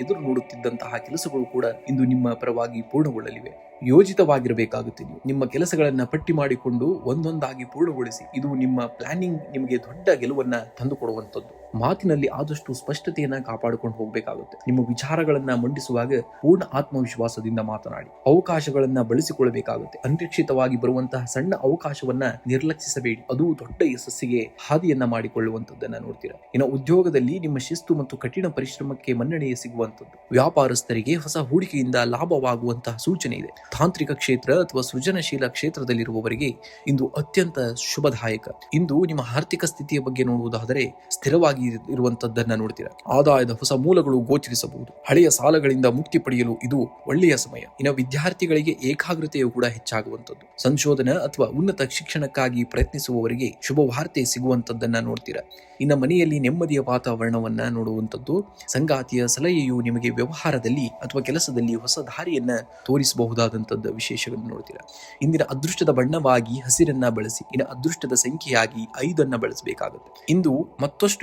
S1: ಎದುರು ನೋಡುತ್ತಿದ್ದಂತಹ ಕೆಲಸಗಳು ಕೂಡ ಇಂದು ನಿಮ್ಮ ಪರವಾಗಿ ಪೂರ್ಣಗೊಳ್ಳಲಿವೆ. ಯೋಜಿತವಾಗಿರಬೇಕಾಗುತ್ತೆ. ನೀವು ನಿಮ್ಮ ಕೆಲಸಗಳನ್ನ ಪಟ್ಟಿ ಮಾಡಿಕೊಂಡು ಒಂದೊಂದಾಗಿ ಪೂರ್ಣಗೊಳಿಸಿ. ಇದು ನಿಮ್ಮ ಪ್ಲಾನಿಂಗ್ ನಿಮಗೆ ದೊಡ್ಡ ಗೆಲುವನ್ನ ತಂದುಕೊಡುವಂಥದ್ದು. ಮಾತಿನಲ್ಲಿ ಆದಷ್ಟು ಸ್ಪಷ್ಟತೆಯನ್ನ ಕಾಪಾಡಿಕೊಂಡು ಹೋಗಬೇಕಾಗುತ್ತೆ. ನಿಮ್ಮ ವಿಚಾರಗಳನ್ನ ಮಂಡಿಸುವಾಗ ಪೂರ್ಣ ಆತ್ಮವಿಶ್ವಾಸದಿಂದ ಮಾತನಾಡಿ. ಅವಕಾಶಗಳನ್ನ ಬಳಸಿಕೊಳ್ಳಬೇಕಾಗುತ್ತೆ. ಅನಿರೀಕ್ಷಿತವಾಗಿ ಬರುವಂತಹ ಸಣ್ಣ ಅವಕಾಶವನ್ನ ನಿರ್ಲಕ್ಷಿಸಬೇಡಿ. ಅದು ದೊಡ್ಡ ಯಶಸ್ಸಿಗೆ ಹಾದಿಯನ್ನ ಮಾಡಿಕೊಳ್ಳುವಂತದ್ದನ್ನ ನೋಡ್ತೀರಾ. ಇನ್ನು ಉದ್ಯೋಗದಲ್ಲಿ ನಿಮ್ಮ ಶಿಸ್ತು ಮತ್ತು ಕಠಿಣ ಪರಿಶ್ರಮಕ್ಕೆ ಮನ್ನಣೆ ಸಿಗುವಂತದ್ದು. ವ್ಯಾಪಾರಸ್ಥರಿಗೆ ಹೊಸ ಹೂಡಿಕೆಯಿಂದ ಲಾಭವಾಗುವಂತಹ ಸೂಚನೆ ಇದೆ. ತಾಂತ್ರಿಕ ಕ್ಷೇತ್ರ ಅಥವಾ ಸೃಜನಶೀಲ ಕ್ಷೇತ್ರದಲ್ಲಿರುವವರಿಗೆ ಇಂದು ಅತ್ಯಂತ ಶುಭದಾಯಕ. ಇಂದು ನಿಮ್ಮ ಆರ್ಥಿಕ ಸ್ಥಿತಿಯ ಬಗ್ಗೆ ನೋಡುವುದಾದರೆ ಸ್ಥಿರವಾಗಿ ಇರುವಂತದ್ದನ್ನ ನೋಡ್ತೀರಾ. ಆದಾಯದ ಹೊಸ ಮೂಲಗಳು ಗೋಚರಿಸಬಹುದು. ಹಳೆಯ ಸಾಲಗಳಿಂದ ಮುಕ್ತಿ ಪಡೆಯಲು ಇದು ಒಳ್ಳೆಯ ಸಮಯ. ಇನ್ನು ವಿದ್ಯಾರ್ಥಿಗಳಿಗೆ ಏಕಾಗ್ರತೆಯು ಕೂಡ ಹೆಚ್ಚಾಗುವಂತದ್ದು. ಸಂಶೋಧನಾ ಅಥವಾ ಉನ್ನತ ಶಿಕ್ಷಣಕ್ಕಾಗಿ ಪ್ರಯತ್ನಿಸುವವರಿಗೆ ಶುಭ ವಾರ್ತೆ ಸಿಗುವಂತದ್ದನ್ನ ನೋಡ್ತೀರಾ. ಇನ್ನು ಮನೆಯಲ್ಲಿ ನೆಮ್ಮದಿಯ ವಾತಾವರಣವನ್ನ ನೋಡುವಂಥದ್ದು. ಸಂಗಾತಿಯ ಸಲಹೆಯು ನಿಮಗೆ ವ್ಯವಹಾರದಲ್ಲಿ ಅಥವಾ ಕೆಲಸದಲ್ಲಿ ಹೊಸ ದಾರಿಯನ್ನ ತೋರಿಸಬಹುದಾದಂಥದ್ದು ವಿಶೇಷಗಳನ್ನು ನೋಡ್ತೀರಾ. ಇಂದಿನ ಅದೃಷ್ಟದ ಬಣ್ಣವಾಗಿ ಹಸಿರನ್ನ ಬಳಸಿ. ಇನ್ನು ಅದೃಷ್ಟದ ಸಂಖ್ಯೆಯಾಗಿ 5 ಬಳಸಬೇಕಾಗುತ್ತೆ. ಇಂದು ಮತ್ತಷ್ಟು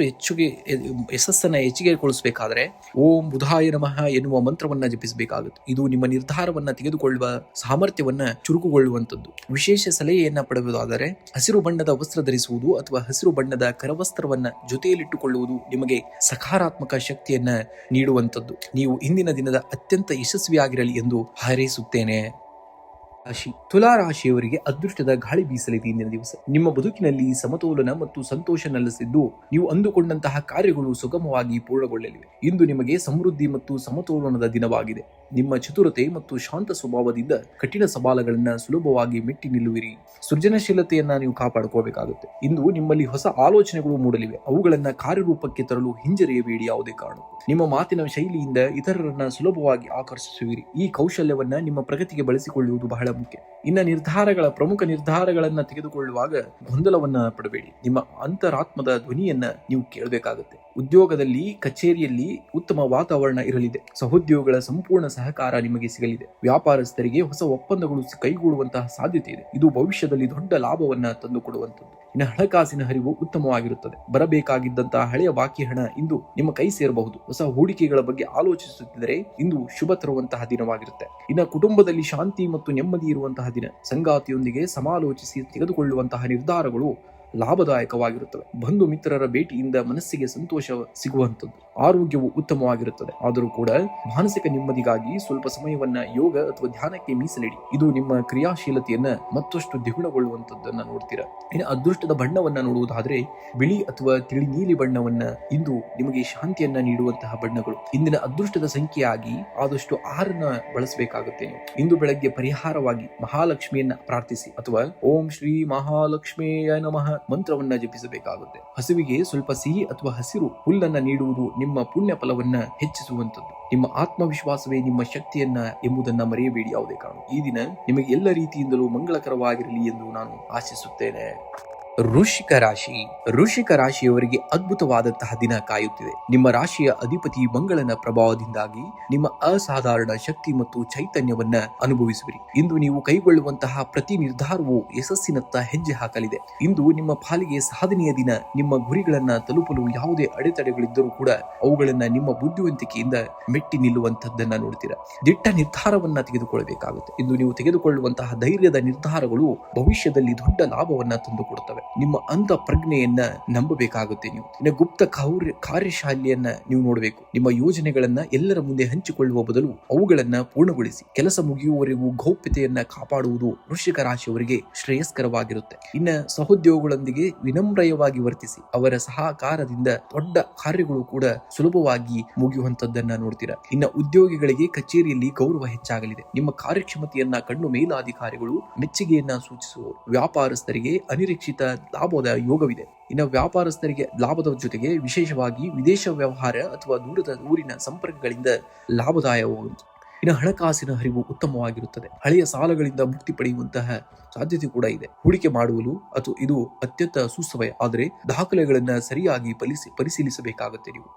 S1: ಯಶಸ್ಸನ್ನ ಹೆಚ್ಚಿಗೆಗೊಳಿಸಬೇಕಾದ್ರೆ ಓಂ ಬುಧಾಯ ನಮಃ ಎನ್ನುವ ಮಂತ್ರವನ್ನ ಜಪಿಸಬೇಕಾಗುತ್ತೆ. ಇದು ನಿಮ್ಮ ನಿರ್ಧಾರವನ್ನ ತೆಗೆದುಕೊಳ್ಳುವ ಸಾಮರ್ಥ್ಯವನ್ನ ಚುರುಕುಗೊಳ್ಳುವಂಥದ್ದು. ವಿಶೇಷ ಸಲಹೆಯನ್ನ ಪಡೆಯುವುದಾದರೆ ಹಸಿರು ಬಣ್ಣದ ವಸ್ತ್ರ ಧರಿಸುವುದು ಅಥವಾ ಹಸಿರು ಬಣ್ಣದ ಕರವಸ್ತ್ರವನ್ನ ಜೊತೆಯಲ್ಲಿಟ್ಟುಕೊಳ್ಳುವುದು ನಿಮಗೆ ಸಕಾರಾತ್ಮಕ ಶಕ್ತಿಯನ್ನ ನೀಡುವಂಥದ್ದು. ನೀವು ಇಂದಿನ ದಿನದ ಅತ್ಯಂತ ಯಶಸ್ವಿಯಾಗಿರಲಿ ಎಂದು ಹಾರೈಸುತ್ತೇನೆ. ರಾಶಿ ತುಲಾ ರಾಶಿಯವರಿಗೆ ಅದೃಷ್ಟದ ಗಾಳಿ ಬೀಸಲಿದೆ. ಇಂದಿನ ದಿವಸ ನಿಮ್ಮ ಬದುಕಿನಲ್ಲಿ ಸಮತೋಲನ ಮತ್ತು ಸಂತೋಷ ನೆಲೆಸಿದ್ದು ನೀವು ಅಂದುಕೊಂಡಂತಹ ಕಾರ್ಯಗಳು ಸುಗಮವಾಗಿ ಪೂರ್ಣಗೊಳ್ಳಲಿವೆ. ಇಂದು ನಿಮಗೆ ಸಮೃದ್ಧಿ ಮತ್ತು ಸಮತೋಲನದ ದಿನವಾಗಿದೆ. ನಿಮ್ಮ ಚತುರತೆ ಮತ್ತು ಶಾಂತ ಸ್ವಭಾವದಿಂದ ಕಠಿಣ ಸವಾಲುಗಳನ್ನ ಸುಲಭವಾಗಿ ಮೆಟ್ಟಿ ನಿಲ್ಲುವಿರಿ. ಸೃಜನಶೀಲತೆಯನ್ನ ನೀವು ಕಾಪಾಡಿಕೊಳ್ಳಬೇಕಾಗುತ್ತೆ. ಇಂದು ನಿಮ್ಮಲ್ಲಿ ಹೊಸ ಆಲೋಚನೆಗಳು ಮೂಡಲಿವೆ. ಅವುಗಳನ್ನ ಕಾರ್ಯರೂಪಕ್ಕೆ ತರಲು ಹಿಂಜರಿಯಬೇಡಿ. ಯಾವುದೇ ಕಾರಣಕ್ಕೂ ನಿಮ್ಮ ಮಾತಿನ ಶೈಲಿಯಿಂದ ಇತರರನ್ನ ಸುಲಭವಾಗಿ ಆಕರ್ಷಿಸುವಿರಿ. ಈ ಕೌಶಲ್ಯವನ್ನ ನಿಮ್ಮ ಪ್ರಗತಿಗೆ ಬಳಸಿಕೊಳ್ಳುವುದು ಬಹಳ ಮುಖ್ಯ. ಪ್ರಮುಖ ನಿರ್ಧಾರಗಳನ್ನ ತೆಗೆದುಕೊಳ್ಳುವಾಗ ಗೊಂದಲವನ್ನ ಪಡಬೇಡಿ. ನಿಮ್ಮ ಅಂತರಾತ್ಮದ ಧ್ವನಿಯನ್ನ ನೀವು ಕೇಳಬೇಕಾಗುತ್ತೆ. ಉದ್ಯೋಗದಲ್ಲಿ ಕಚೇರಿಯಲ್ಲಿ ಉತ್ತಮ ವಾತಾವರಣ ಇರಲಿದೆ. ಸಹೋದ್ಯೋಗಿಗಳ ಸಂಪೂರ್ಣ ಸಹಕಾರ ನಿಮಗೆ ಸಿಗಲಿದೆ. ವ್ಯಾಪಾರಸ್ಥರಿಗೆ ಹೊಸ ಒಪ್ಪಂದಗಳು ಕೈಗೂಡುವಂತಹ ಸಾಧ್ಯತೆ ಇದೆ. ಇದು ಭವಿಷ್ಯದಲ್ಲಿ ದೊಡ್ಡ ಲಾಭವನ್ನ ತಂದುಕೊಡುವಂಥದ್ದು. ಇನ್ನು ಹಣಕಾಸಿನ ಹರಿವು ಉತ್ತಮವಾಗಿರುತ್ತದೆ. ಬರಬೇಕಾಗಿದ್ದಂತಹ ಹಳೆಯ ಬಾಕಿ ಹಣ ಇಂದು ನಿಮ್ಮ ಕೈ ಸೇರಬಹುದು. ಹೊಸ ಹೂಡಿಕೆಗಳ ಬಗ್ಗೆ ಆಲೋಚಿಸುತ್ತಿದ್ದರೆ ಇಂದು ಶುಭ ತರುವಂತಹ ದಿನವಾಗಿರುತ್ತೆ. ಇನ್ನು ಕುಟುಂಬದಲ್ಲಿ ಶಾಂತಿ ಮತ್ತು ನೆಮ್ಮದಿ ಇರುವಂತಹ ದಿನ. ಸಂಗಾತಿಯೊಂದಿಗೆ ಸಮಾಲೋಚಿಸಿ ತೆಗೆದುಕೊಳ್ಳುವಂತಹ ನಿರ್ಧಾರಗಳು ಲಾಭದಾಯಕವಾಗಿರುತ್ತವೆ. ಬಂಧು ಮಿತ್ರರ ಭೇಟಿಯಿಂದ ಮನಸ್ಸಿಗೆ ಸಂತೋಷ ಸಿಗುವಂಥದ್ದು. ಆರೋಗ್ಯವು ಉತ್ತಮವಾಗಿರುತ್ತದೆ. ಆದರೂ ಕೂಡ ಮಾನಸಿಕ ನೆಮ್ಮದಿಗಾಗಿ ಸ್ವಲ್ಪ ಸಮಯವನ್ನ ಯೋಗ ಅಥವಾ ಧ್ಯಾನಕ್ಕೆ ಮೀಸಲಿಡಿ. ಇದು ನಿಮ್ಮ ಕ್ರಿಯಾಶೀಲತೆಯನ್ನ ಮತ್ತಷ್ಟು ದ್ವಿಗುಣಗೊಳ್ಳುವಂತದ್ದನ್ನ ನೋಡ್ತೀರಾ. ಇನ್ನು ಅದೃಷ್ಟದ ಬಣ್ಣವನ್ನ ನೋಡುವುದಾದ್ರೆ ಬಿಳಿ ಅಥವಾ ತಿಳಿ ನೀಲಿ ಬಣ್ಣವನ್ನ ಇಂದು ನಿಮಗೆ ಶಾಂತಿಯನ್ನ ನೀಡುವಂತಹ ಬಣ್ಣಗಳು. ಇಂದಿನ ಅದೃಷ್ಟದ ಸಂಖ್ಯೆಯಾಗಿ ಆದಷ್ಟು 6 ಬಳಸಬೇಕಾಗುತ್ತೆ. ಇಂದು ಬೆಳಗ್ಗೆ ಪರಿಹಾರವಾಗಿ ಮಹಾಲಕ್ಷ್ಮಿಯನ್ನ ಪ್ರಾರ್ಥಿಸಿ ಅಥವಾ ಓಂ ಶ್ರೀ ಮಹಾಲಕ್ಷ್ಮಿಯ ನಮಃ ಮಂತ್ರವನ್ನ ಜಪಿಸಬೇಕಾಗುತ್ತೆ. ಹಸುವಿಗೆ ಸ್ವಲ್ಪ ಸಿಹಿ ಅಥವಾ ಹಸಿರು ಹುಲ್ಲನ್ನ ನೀಡುವುದು ನಿಮ್ಮ ಪುಣ್ಯ ಫಲವನ್ನ ಹೆಚ್ಚಿಸುವಂತದ್ದು. ನಿಮ್ಮ ಆತ್ಮವಿಶ್ವಾಸವೇ ನಿಮ್ಮ ಶಕ್ತಿಯನ್ನ ಎಂಬುದನ್ನ ಮರೆಯಬೇಡಿ. ಯಾವುದೇ ಕಾರಣ ಈ ದಿನ ನಿಮಗೆ ಎಲ್ಲ ರೀತಿಯಿಂದಲೂ ಮಂಗಳಕರವಾಗಿರಲಿ ಎಂದು ನಾನು ಆಶಿಸುತ್ತೇನೆ. ವೃಶ್ಚಿಕ ರಾಶಿಯವರಿಗೆ ಅದ್ಭುತವಾದಂತಹ ದಿನ ಕಾಯುತ್ತಿದೆ. ನಿಮ್ಮ ರಾಶಿಯ ಅಧಿಪತಿ ಮಂಗಳನ ಪ್ರಭಾವದಿಂದಾಗಿ ನಿಮ್ಮ ಅಸಾಧಾರಣ ಶಕ್ತಿ ಮತ್ತು ಚೈತನ್ಯವನ್ನ ಅನುಭವಿಸುವಿರಿ. ಇಂದು ನೀವು ಕೈಗೊಳ್ಳುವಂತಹ ಪ್ರತಿ ನಿರ್ಧಾರವು ಯಶಸ್ಸಿನತ್ತ ಹೆಜ್ಜೆ ಹಾಕಲಿದೆ. ಇಂದು ನಿಮ್ಮ ಪಾಲಿಗೆ ಸಾಧನೆಯ ದಿನ. ನಿಮ್ಮ ಗುರಿಗಳನ್ನ ತಲುಪಲು ಯಾವುದೇ ಅಡೆತಡೆಗಳಿದ್ದರೂ ಕೂಡ ಅವುಗಳನ್ನ ನಿಮ್ಮ ಬುದ್ಧಿವಂತಿಕೆಯಿಂದ ಮೆಟ್ಟಿ ನಿಲ್ಲುವಂತದ್ದನ್ನ ನೋಡ್ತೀರಾ. ದಿಟ್ಟ ನಿರ್ಧಾರವನ್ನ ತೆಗೆದುಕೊಳ್ಳಬೇಕಾಗುತ್ತೆ. ಇಂದು ನೀವು ತೆಗೆದುಕೊಳ್ಳುವಂತಹ ಧೈರ್ಯದ ನಿರ್ಧಾರಗಳು ಭವಿಷ್ಯದಲ್ಲಿ ದೊಡ್ಡ ಲಾಭವನ್ನ ತಂದುಕೊಡುತ್ತವೆ. ನಿಮ್ಮ ಅಂತ ಪ್ರಜ್ಞೆಯನ್ನ ನಂಬಬೇಕಾಗುತ್ತೆ. ನೀವು ಇನ್ನು ಗುಪ್ತ ಕಾರ್ಯಶಾಲಿಯನ್ನ ನೀವು ನೋಡಬೇಕು. ನಿಮ್ಮ ಯೋಜನೆಗಳನ್ನ ಎಲ್ಲರ ಮುಂದೆ ಹಂಚಿಕೊಳ್ಳುವ ಬದಲು ಅವುಗಳನ್ನ ಪೂರ್ಣಗೊಳಿಸಿ ಕೆಲಸ ಮುಗಿಯುವವರೆಗೂ ಗೌಪ್ಯತೆಯನ್ನ ಕಾಪಾಡುವುದು ವೃಶ್ಚಿಕ ರಾಶಿಯವರಿಗೆ ಶ್ರೇಯಸ್ಕರವಾಗಿರುತ್ತೆ. ಇನ್ನು ಸಹೋದ್ಯೋಗಿಗಳೊಂದಿಗೆ ವಿನಮ್ರಯವಾಗಿ ವರ್ತಿಸಿ. ಅವರ ಸಹಕಾರದಿಂದ ದೊಡ್ಡ ಕಾರ್ಯಗಳು ಕೂಡ ಸುಲಭವಾಗಿ ಮುಗಿಯುವಂತದ್ದನ್ನ ನೋಡ್ತೀರಾ. ಇನ್ನು ಉದ್ಯೋಗಿಗಳಿಗೆ ಕಚೇರಿಯಲ್ಲಿ ಗೌರವ ಹೆಚ್ಚಾಗಲಿದೆ. ನಿಮ್ಮ ಕಾರ್ಯಕ್ಷಮತೆಯನ್ನ ಕಂಡು ಮೇಲಾಧಿಕಾರಿಗಳು ಮೆಚ್ಚುಗೆಯನ್ನ ಸೂಚಿಸುವರು. ವ್ಯಾಪಾರಸ್ಥರಿಗೆ ಅನಿರೀಕ್ಷಿತ ಲಾಭದ ಯೋಗವಿದೆ. ಇನ್ನು ವ್ಯಾಪಾರಸ್ಥರಿಗೆ ಲಾಭದ ಜೊತೆಗೆ ವಿಶೇಷವಾಗಿ ವಿದೇಶ ವ್ಯವಹಾರ ಅಥವಾ ದೂರದ ಊರಿನ ಸಂಪರ್ಕಗಳಿಂದ ಲಾಭದಾಯವಾಗುವುದು. ಇನ್ನು ಹಣಕಾಸಿನ ಹರಿವು ಉತ್ತಮವಾಗಿರುತ್ತದೆ. ಹಳೆಯ ಸಾಲಗಳಿಂದ ಮುಕ್ತಿ ಪಡೆಯುವಂತಹ ಸಾಧ್ಯತೆ ಕೂಡ ಇದೆ. ಹೂಡಿಕೆ ಮಾಡುವಲು ಅಥವಾ ಇದು ಅತ್ಯಂತ ಸುಸಮಯ. ಆದರೆ ದಾಖಲೆಗಳನ್ನ ಸರಿಯಾಗಿ ಪರಿಶೀಲಿಸಬೇಕಾಗುತ್ತೆ. ನೀವು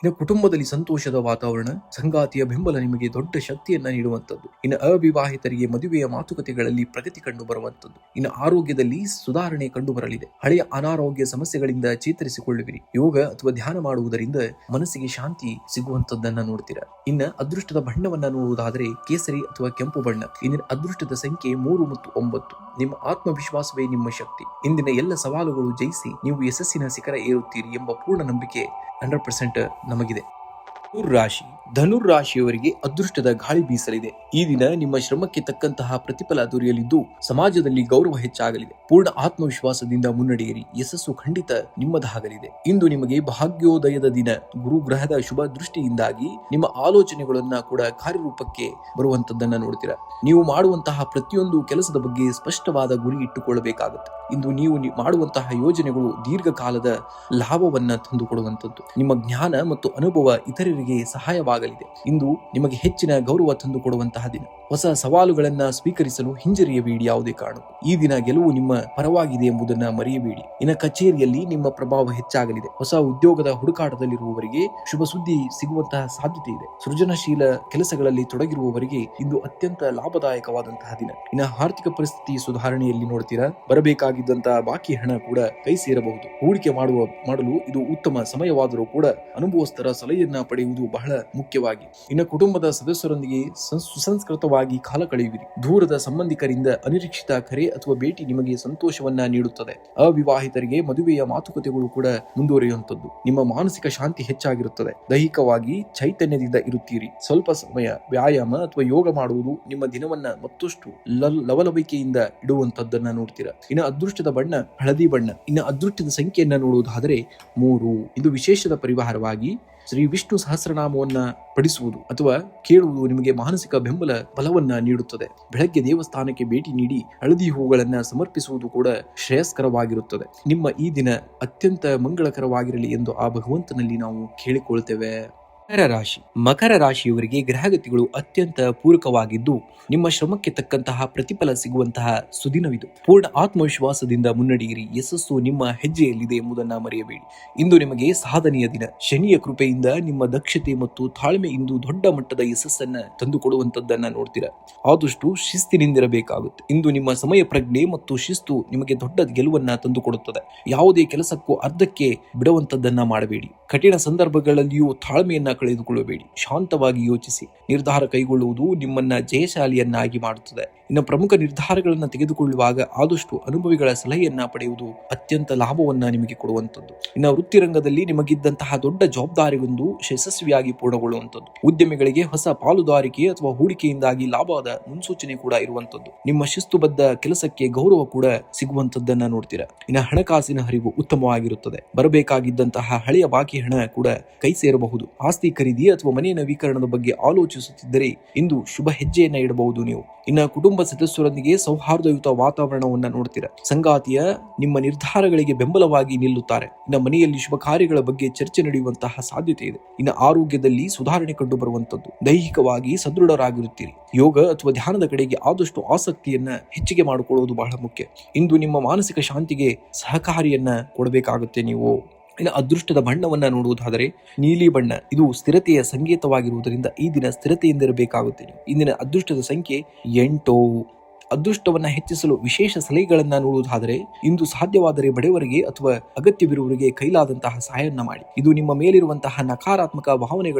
S1: ಇನ್ನು ಕುಟುಂಬದಲ್ಲಿ ಸಂತೋಷದ ವಾತಾವರಣ, ಸಂಗಾತಿಯ ಬೆಂಬಲ ನಿಮಗೆ ದೊಡ್ಡ ಶಕ್ತಿಯನ್ನ ನೀಡುವಂತದ್ದು. ಇನ್ನು ಅವಿವಾಹಿತರಿಗೆ ಮದುವೆಯ ಮಾತುಕತೆಗಳಲ್ಲಿ ಪ್ರಗತಿ ಕಂಡು ಬರುವಂತದ್ದು. ಇನ್ನು ಆರೋಗ್ಯದಲ್ಲಿ ಸುಧಾರಣೆ ಕಂಡು ಬರಲಿದೆ. ಹಳೆಯ ಅನಾರೋಗ್ಯ ಸಮಸ್ಯೆಗಳಿಂದ ಚೇತರಿಸಿಕೊಳ್ಳುವಿರಿ. ಯೋಗ ಅಥವಾ ಧ್ಯಾನ ಮಾಡುವುದರಿಂದ ಮನಸ್ಸಿಗೆ ಶಾಂತಿ ಸಿಗುವಂತದ್ದನ್ನ ನೋಡ್ತೀರಾ. ಇನ್ನು ಅದೃಷ್ಟದ ಬಣ್ಣವನ್ನ ನೋಡುವುದಾದರೆ ಕೇಸರಿ ಅಥವಾ ಕೆಂಪು ಬಣ್ಣ. ಇಂದಿನ ಅದೃಷ್ಟದ ಸಂಖ್ಯೆ 3 ಮತ್ತು 9. ನಿಮ್ಮ ಆತ್ಮವಿಶ್ವಾಸವೇ ನಿಮ್ಮ ಶಕ್ತಿ. ಇಂದಿನ ಎಲ್ಲ ಸವಾಲುಗಳು ಜಯಿಸಿ ನೀವು ಯಶಸ್ಸಿನ ಶಿಖರ ಏರುತ್ತೀರಿ ಎಂಬ ಪೂರ್ಣ ನಂಬಿಕೆ 100% ನಮಗಿದೆ. ಧನುರಾಶಿಯವರಿಗೆ ಅದೃಷ್ಟದ ಗಾಳಿ ಬೀಸಲಿದೆ. ಈ ದಿನ ನಿಮ್ಮ ಶ್ರಮಕ್ಕೆ ತಕ್ಕಂತಹ ಪ್ರತಿಫಲ ದೊರೆಯಲಿದ್ದು ಸಮಾಜದಲ್ಲಿ ಗೌರವ ಹೆಚ್ಚಾಗಲಿದೆ. ಪೂರ್ಣ ಆತ್ಮವಿಶ್ವಾಸದಿಂದ ಮುನ್ನಡೆಯಿರಿ. ಯಶಸ್ಸು ಖಂಡಿತ ನಿಮ್ಮದಾಗಲಿದೆ. ಇಂದು ನಿಮಗೆ ಭಾಗ್ಯೋದಯದ ದಿನ. ಗುರುಗ್ರಹದ ಶುಭ ದೃಷ್ಟಿಯಿಂದಾಗಿ ನಿಮ್ಮ ಆಲೋಚನೆಗಳನ್ನ ಕೂಡ ಕಾರ್ಯರೂಪಕ್ಕೆ ಬರುವಂತದ್ದನ್ನ ನೋಡ್ತೀರಾ. ನೀವು ಮಾಡುವಂತಹ ಪ್ರತಿಯೊಂದು ಕೆಲಸದ ಬಗ್ಗೆ ಸ್ಪಷ್ಟವಾದ ಗುರಿ ಇಟ್ಟುಕೊಳ್ಳಬೇಕಾಗುತ್ತೆ. ಇಂದು ನೀವು ಮಾಡುವಂತಹ ಯೋಜನೆಗಳು ದೀರ್ಘಕಾಲದ ಲಾಭವನ್ನ ತಂದುಕೊಡುವಂತದ್ದು. ನಿಮ್ಮ ಜ್ಞಾನ ಮತ್ತು ಅನುಭವ ಇತರರಿಗೆ ಸಹಾಯವಾಗಲಿದೆ. ಇಂದು ನಿಮಗೆ ಹೆಚ್ಚಿನ ಗೌರವ ತಂದುಕೊಡುವಂತಹ ದಿನ. ಹೊಸ ಸವಾಲುಗಳನ್ನ ಸ್ವೀಕರಿಸಲು ಹಿಂಜರಿಯಬೇಡಿ. ಯಾವುದೇ ಕಾರಣಕ್ಕೂ ಈ ದಿನ ಗೆಲುವು ನಿಮ್ಮ ಪರವಾಗಿದೆ ಎಂಬುದನ್ನ ಮರೆಯಬೇಡಿ. ಇನ್ನು ಕಚೇರಿಯಲ್ಲಿ ನಿಮ್ಮ ಪ್ರಭಾವ ಹೆಚ್ಚಾಗಲಿದೆ. ಹೊಸ ಉದ್ಯೋಗದ ಹುಡುಕಾಟದಲ್ಲಿರುವವರಿಗೆ ಶುಭ ಸುದ್ದಿ ಸಿಗುವಂತಹ ಸಾಧ್ಯತೆ ಇದೆ. ಸೃಜನಶೀಲ ಕೆಲಸಗಳಲ್ಲಿ ತೊಡಗಿರುವವರಿಗೆ ಇಂದು ಅತ್ಯಂತ ಲಾಭದಾಯಕವಾದಂತಹ ದಿನ. ಇನ್ನು ಆರ್ಥಿಕ ಪರಿಸ್ಥಿತಿ ಸುಧಾರಣೆಯಲ್ಲಿ ನೋಡ್ತೀರಾ. ಬರಬೇಕಾಗಿದ್ದಂತಹ ಬಾಕಿ ಹಣ ಕೂಡ ಕೈ ಸೇರಬಹುದು. ಹೂಡಿಕೆ ಮಾಡಲು ಇದು ಉತ್ತಮ ಸಮಯವಾದರೂ ಕೂಡ ಅನುಭವಸ್ಥರ ಸಲಹೆಯನ್ನ ಪಡೆಯುವುದು ಬಹಳ ಮುಖ್ಯವಾಗಿ. ಇನ್ನು ಕುಟುಂಬದ ಸದಸ್ಯರೊಂದಿಗೆ ಸುಸಂಸ್ಕೃತವಾಗಿ ಕಾಲ ಕಳೆಯುವಿರಿ. ದೂರದ ಸಂಬಂಧಿಕರಿಂದ ಅನಿರೀಕ್ಷಿತ ಕರೆ ಅಥವಾ ಭೇಟಿ ನಿಮಗೆ ಸಂತೋಷವನ್ನ ನೀಡುತ್ತದೆ. ಅವಿವಾಹಿತರಿಗೆ ಮದುವೆಯ ಮಾತುಕತೆಗಳು ಕೂಡ ಮುಂದುವರಿಯುವಂತದ್ದು. ನಿಮ್ಮ ಮಾನಸಿಕ ಶಾಂತಿ ಹೆಚ್ಚಾಗಿರುತ್ತದೆ. ದೈಹಿಕವಾಗಿ ಚೈತನ್ಯದಿಂದ ಇರುತ್ತೀರಿ. ಸ್ವಲ್ಪ ಸಮಯ ವ್ಯಾಯಾಮ ಅಥವಾ ಯೋಗ ಮಾಡುವುದು ನಿಮ್ಮ ದಿನವನ್ನ ಮತ್ತಷ್ಟು ಲವಲವಿಕೆಯಿಂದ ಇಡುವಂತದ್ದನ್ನ ನೋಡ್ತೀರಾ. ಇನ್ನು ಅದೃಷ್ಟದ ಬಣ್ಣ ಹಳದಿ ಬಣ್ಣ. ಇನ್ನು ಅದೃಷ್ಟದ ಸಂಖ್ಯೆಯನ್ನ ನೋಡುವುದಾದರೆ 3. ಇದು ವಿಶೇಷದ ಪರಿಹಾರವಾಗಿ ಶ್ರೀ ವಿಷ್ಣು ಸಹಸ್ರನಾಮವನ್ನ ಪಡಿಸುವುದು ಅಥವಾ ಕೇಳುವುದು ನಿಮಗೆ ಮಾನಸಿಕ ಬಲವನ್ನ ನೀಡುತ್ತದೆ. ಬೆಳಗ್ಗೆ ದೇವಸ್ಥಾನಕ್ಕೆ ಭೇಟಿ ನೀಡಿ ಹಳದಿ ಹೂಗಳನ್ನ ಸಮರ್ಪಿಸುವುದು ಕೂಡ ಶ್ರೇಯಸ್ಕರವಾಗಿರುತ್ತದೆ. ನಿಮ್ಮ ಈ ದಿನ ಅತ್ಯಂತ ಮಂಗಳಕರವಾಗಿರಲಿ ಎಂದು ಆ ಭಗವಂತನಲ್ಲಿ ನಾವು ಕೇಳಿಕೊಳ್ತೇವೆ. ಮಕರ ರಾಶಿಯವರಿಗೆ ಗ್ರಹಗತಿಗಳು ಅತ್ಯಂತ ಪೂರಕವಾಗಿದ್ದು ನಿಮ್ಮ ಶ್ರಮಕ್ಕೆ ತಕ್ಕಂತಹ ಪ್ರತಿಫಲ ಸಿಗುವಂತಹ ಸುದಿನವಿದು. ಪೂರ್ಣ ಆತ್ಮವಿಶ್ವಾಸದಿಂದ ಮುನ್ನಡೆಯಿರಿ. ಯಶಸ್ಸು ನಿಮ್ಮ ಹೆಜ್ಜೆಯಲ್ಲಿದೆ ಎಂಬುದನ್ನ ಮರೆಯಬೇಡಿ. ಇಂದು ನಿಮಗೆ ಸಾಧನೆಯ ದಿನ. ಶನಿಯ ಕೃಪೆಯಿಂದ ನಿಮ್ಮ ದಕ್ಷತೆ ಮತ್ತು ತಾಳ್ಮೆ ಇಂದು ದೊಡ್ಡ ಮಟ್ಟದ ಯಶಸ್ಸನ್ನ ತಂದುಕೊಡುವಂತದ್ದನ್ನ ನೋಡ್ತೀರಾ. ಆದಷ್ಟು ಶಿಸ್ತಿನಿಂದಿರಬೇಕಾಗುತ್ತೆ. ಇಂದು ನಿಮ್ಮ ಸಮಯ ಪ್ರಜ್ಞೆ ಮತ್ತು ಶಿಸ್ತು ನಿಮಗೆ ದೊಡ್ಡ ಗೆಲುವನ್ನ ತಂದುಕೊಡುತ್ತದೆ. ಯಾವುದೇ ಕೆಲಸಕ್ಕೂ ಅರ್ಧಕ್ಕೆ ಬಿಡುವಂತದ್ದನ್ನ ಮಾಡಬೇಡಿ. ಕಠಿಣ ಸಂದರ್ಭಗಳಲ್ಲಿಯೂ ತಾಳ್ಮೆಯನ್ನ ಕಳೆದುಕೊಳ್ಳಬೇಡಿ. ಶಾಂತವಾಗಿ ಯೋಚಿಸಿ ನಿರ್ಧಾರ ಕೈಗೊಳ್ಳುವುದು ನಿಮ್ಮನ್ನ ಜಯಶಾಲಿಯನ್ನಾಗಿ ಮಾಡುತ್ತದೆ. ಇನ್ನು ಪ್ರಮುಖ ನಿರ್ಧಾರಗಳನ್ನು ತೆಗೆದುಕೊಳ್ಳುವಾಗ ಆದಷ್ಟು ಅನುಭವಿಗಳ ಸಲಹೆಯನ್ನ ಪಡೆಯುವುದು ಅತ್ಯಂತ ಲಾಭವನ್ನ ನಿಮಗೆ ಕೊಡುವಂಥದ್ದು. ಇನ್ನು ವೃತ್ತಿರಂಗದಲ್ಲಿ ನಿಮಗಿದ್ದಂತಹ ದೊಡ್ಡ ಜವಾಬ್ದಾರಿಯೊಂದು ಯಶಸ್ವಿಯಾಗಿ ಪೂರ್ಣಗೊಳ್ಳುವಂಥದ್ದು. ಉದ್ಯಮಿಗಳಿಗೆ ಹೊಸ ಪಾಲುದಾರಿಕೆ ಅಥವಾ ಹೂಡಿಕೆಯಿಂದಾಗಿ ಲಾಭದ ಮುನ್ಸೂಚನೆ ಕೂಡ ಇರುವಂತದ್ದು. ನಿಮ್ಮ ಶಿಸ್ತುಬದ್ಧ ಕೆಲಸಕ್ಕೆ ಗೌರವ ಕೂಡ ಸಿಗುವಂತದ್ದನ್ನ ನೋಡ್ತೀರಾ. ಇನ್ನು ಹಣಕಾಸಿನ ಹರಿವು ಉತ್ತಮವಾಗಿರುತ್ತದೆ. ಬರಬೇಕಾಗಿದ್ದಂತಹ ಹಳೆಯ ಬಾಕಿ ಹಣ ಕೂಡ ಕೈ ಸೇರಬಹುದು. ಆಸ್ತಿ ಖರೀದಿ ಅಥವಾ ಮನೆ ನವೀಕರಣದ ಬಗ್ಗೆ ಆಲೋಚಿಸುತ್ತಿದ್ದರೆ ಇಂದು ಶುಭ ಹೆಜ್ಜೆಯನ್ನ ಇಡಬಹುದು ನೀವು. ಇನ್ನು ಕುಟುಂಬ ಸದಸ್ಯರೊಂದಿಗೆ ಸೌಹಾರ್ದಯುತ ವಾತಾವರಣವನ್ನ ನೋಡ್ತೀರಾ. ಸಂಗಾತಿಯ ನಿಮ್ಮ ನಿರ್ಧಾರಗಳಿಗೆ ಬೆಂಬಲವಾಗಿ ನಿಲ್ಲುತ್ತಾರೆ. ಇನ್ನು ಮನೆಯಲ್ಲಿ ಶುಭ ಕಾರ್ಯಗಳ ಬಗ್ಗೆ ಚರ್ಚೆ ನಡೆಯುವಂತಹ ಸಾಧ್ಯತೆ ಇದೆ. ಇನ್ನು ಆರೋಗ್ಯದಲ್ಲಿ ಸುಧಾರಣೆ ಕಂಡು ಬರುವಂತದ್ದು. ದೈಹಿಕವಾಗಿ ಸದೃಢರಾಗಿರುತ್ತೀರಿ. ಯೋಗ ಅಥವಾ ಧ್ಯಾನದ ಕಡೆಗೆ ಆದಷ್ಟು ಆಸಕ್ತಿಯನ್ನ ಹೆಚ್ಚಿಗೆ ಮಾಡಿಕೊಳ್ಳುವುದು ಬಹಳ ಮುಖ್ಯ. ಇಂದು ನಿಮ್ಮ ಮಾನಸಿಕ ಶಾಂತಿಗೆ ಸಹಕಾರಿಯನ್ನ ಕೊಡಬೇಕಾಗುತ್ತೆ ನೀವು. ಇನ್ನು ಅದೃಷ್ಟದ ಬಣ್ಣವನ್ನ ನೋಡುವುದಾದರೆ ನೀಲಿ ಬಣ್ಣ. ಇದು ಸ್ಥಿರತೆಯ ಸಂಕೇತವಾಗಿರುವುದರಿಂದ ಈ ದಿನ ಸ್ಥಿರತೆಯಿಂದಿರಬೇಕಾಗುತ್ತೆ. ಇಂದಿನ ಅದೃಷ್ಟದ ಸಂಖ್ಯೆ 8. ಅದೃಷ್ಟವನ್ನ ಹೆಚ್ಚಿಸಲು ವಿಶೇಷ ಸಲಹೆಗಳನ್ನ ನೋಡುವುದಾದರೆ ಇಂದು ಸಾಧ್ಯವಾದರೆ ಬಡವರಿಗೆ ಅಥವಾ ಅಗತ್ಯವಿರುವವರಿಗೆ ಕೈಲಾದಂತಹ ಸಹಾಯವನ್ನ ಮಾಡಿ. ಇದು ನಿಮ್ಮ ಮೇಲಿರುವಂತಹ ನಕಾರಾತ್ಮಕ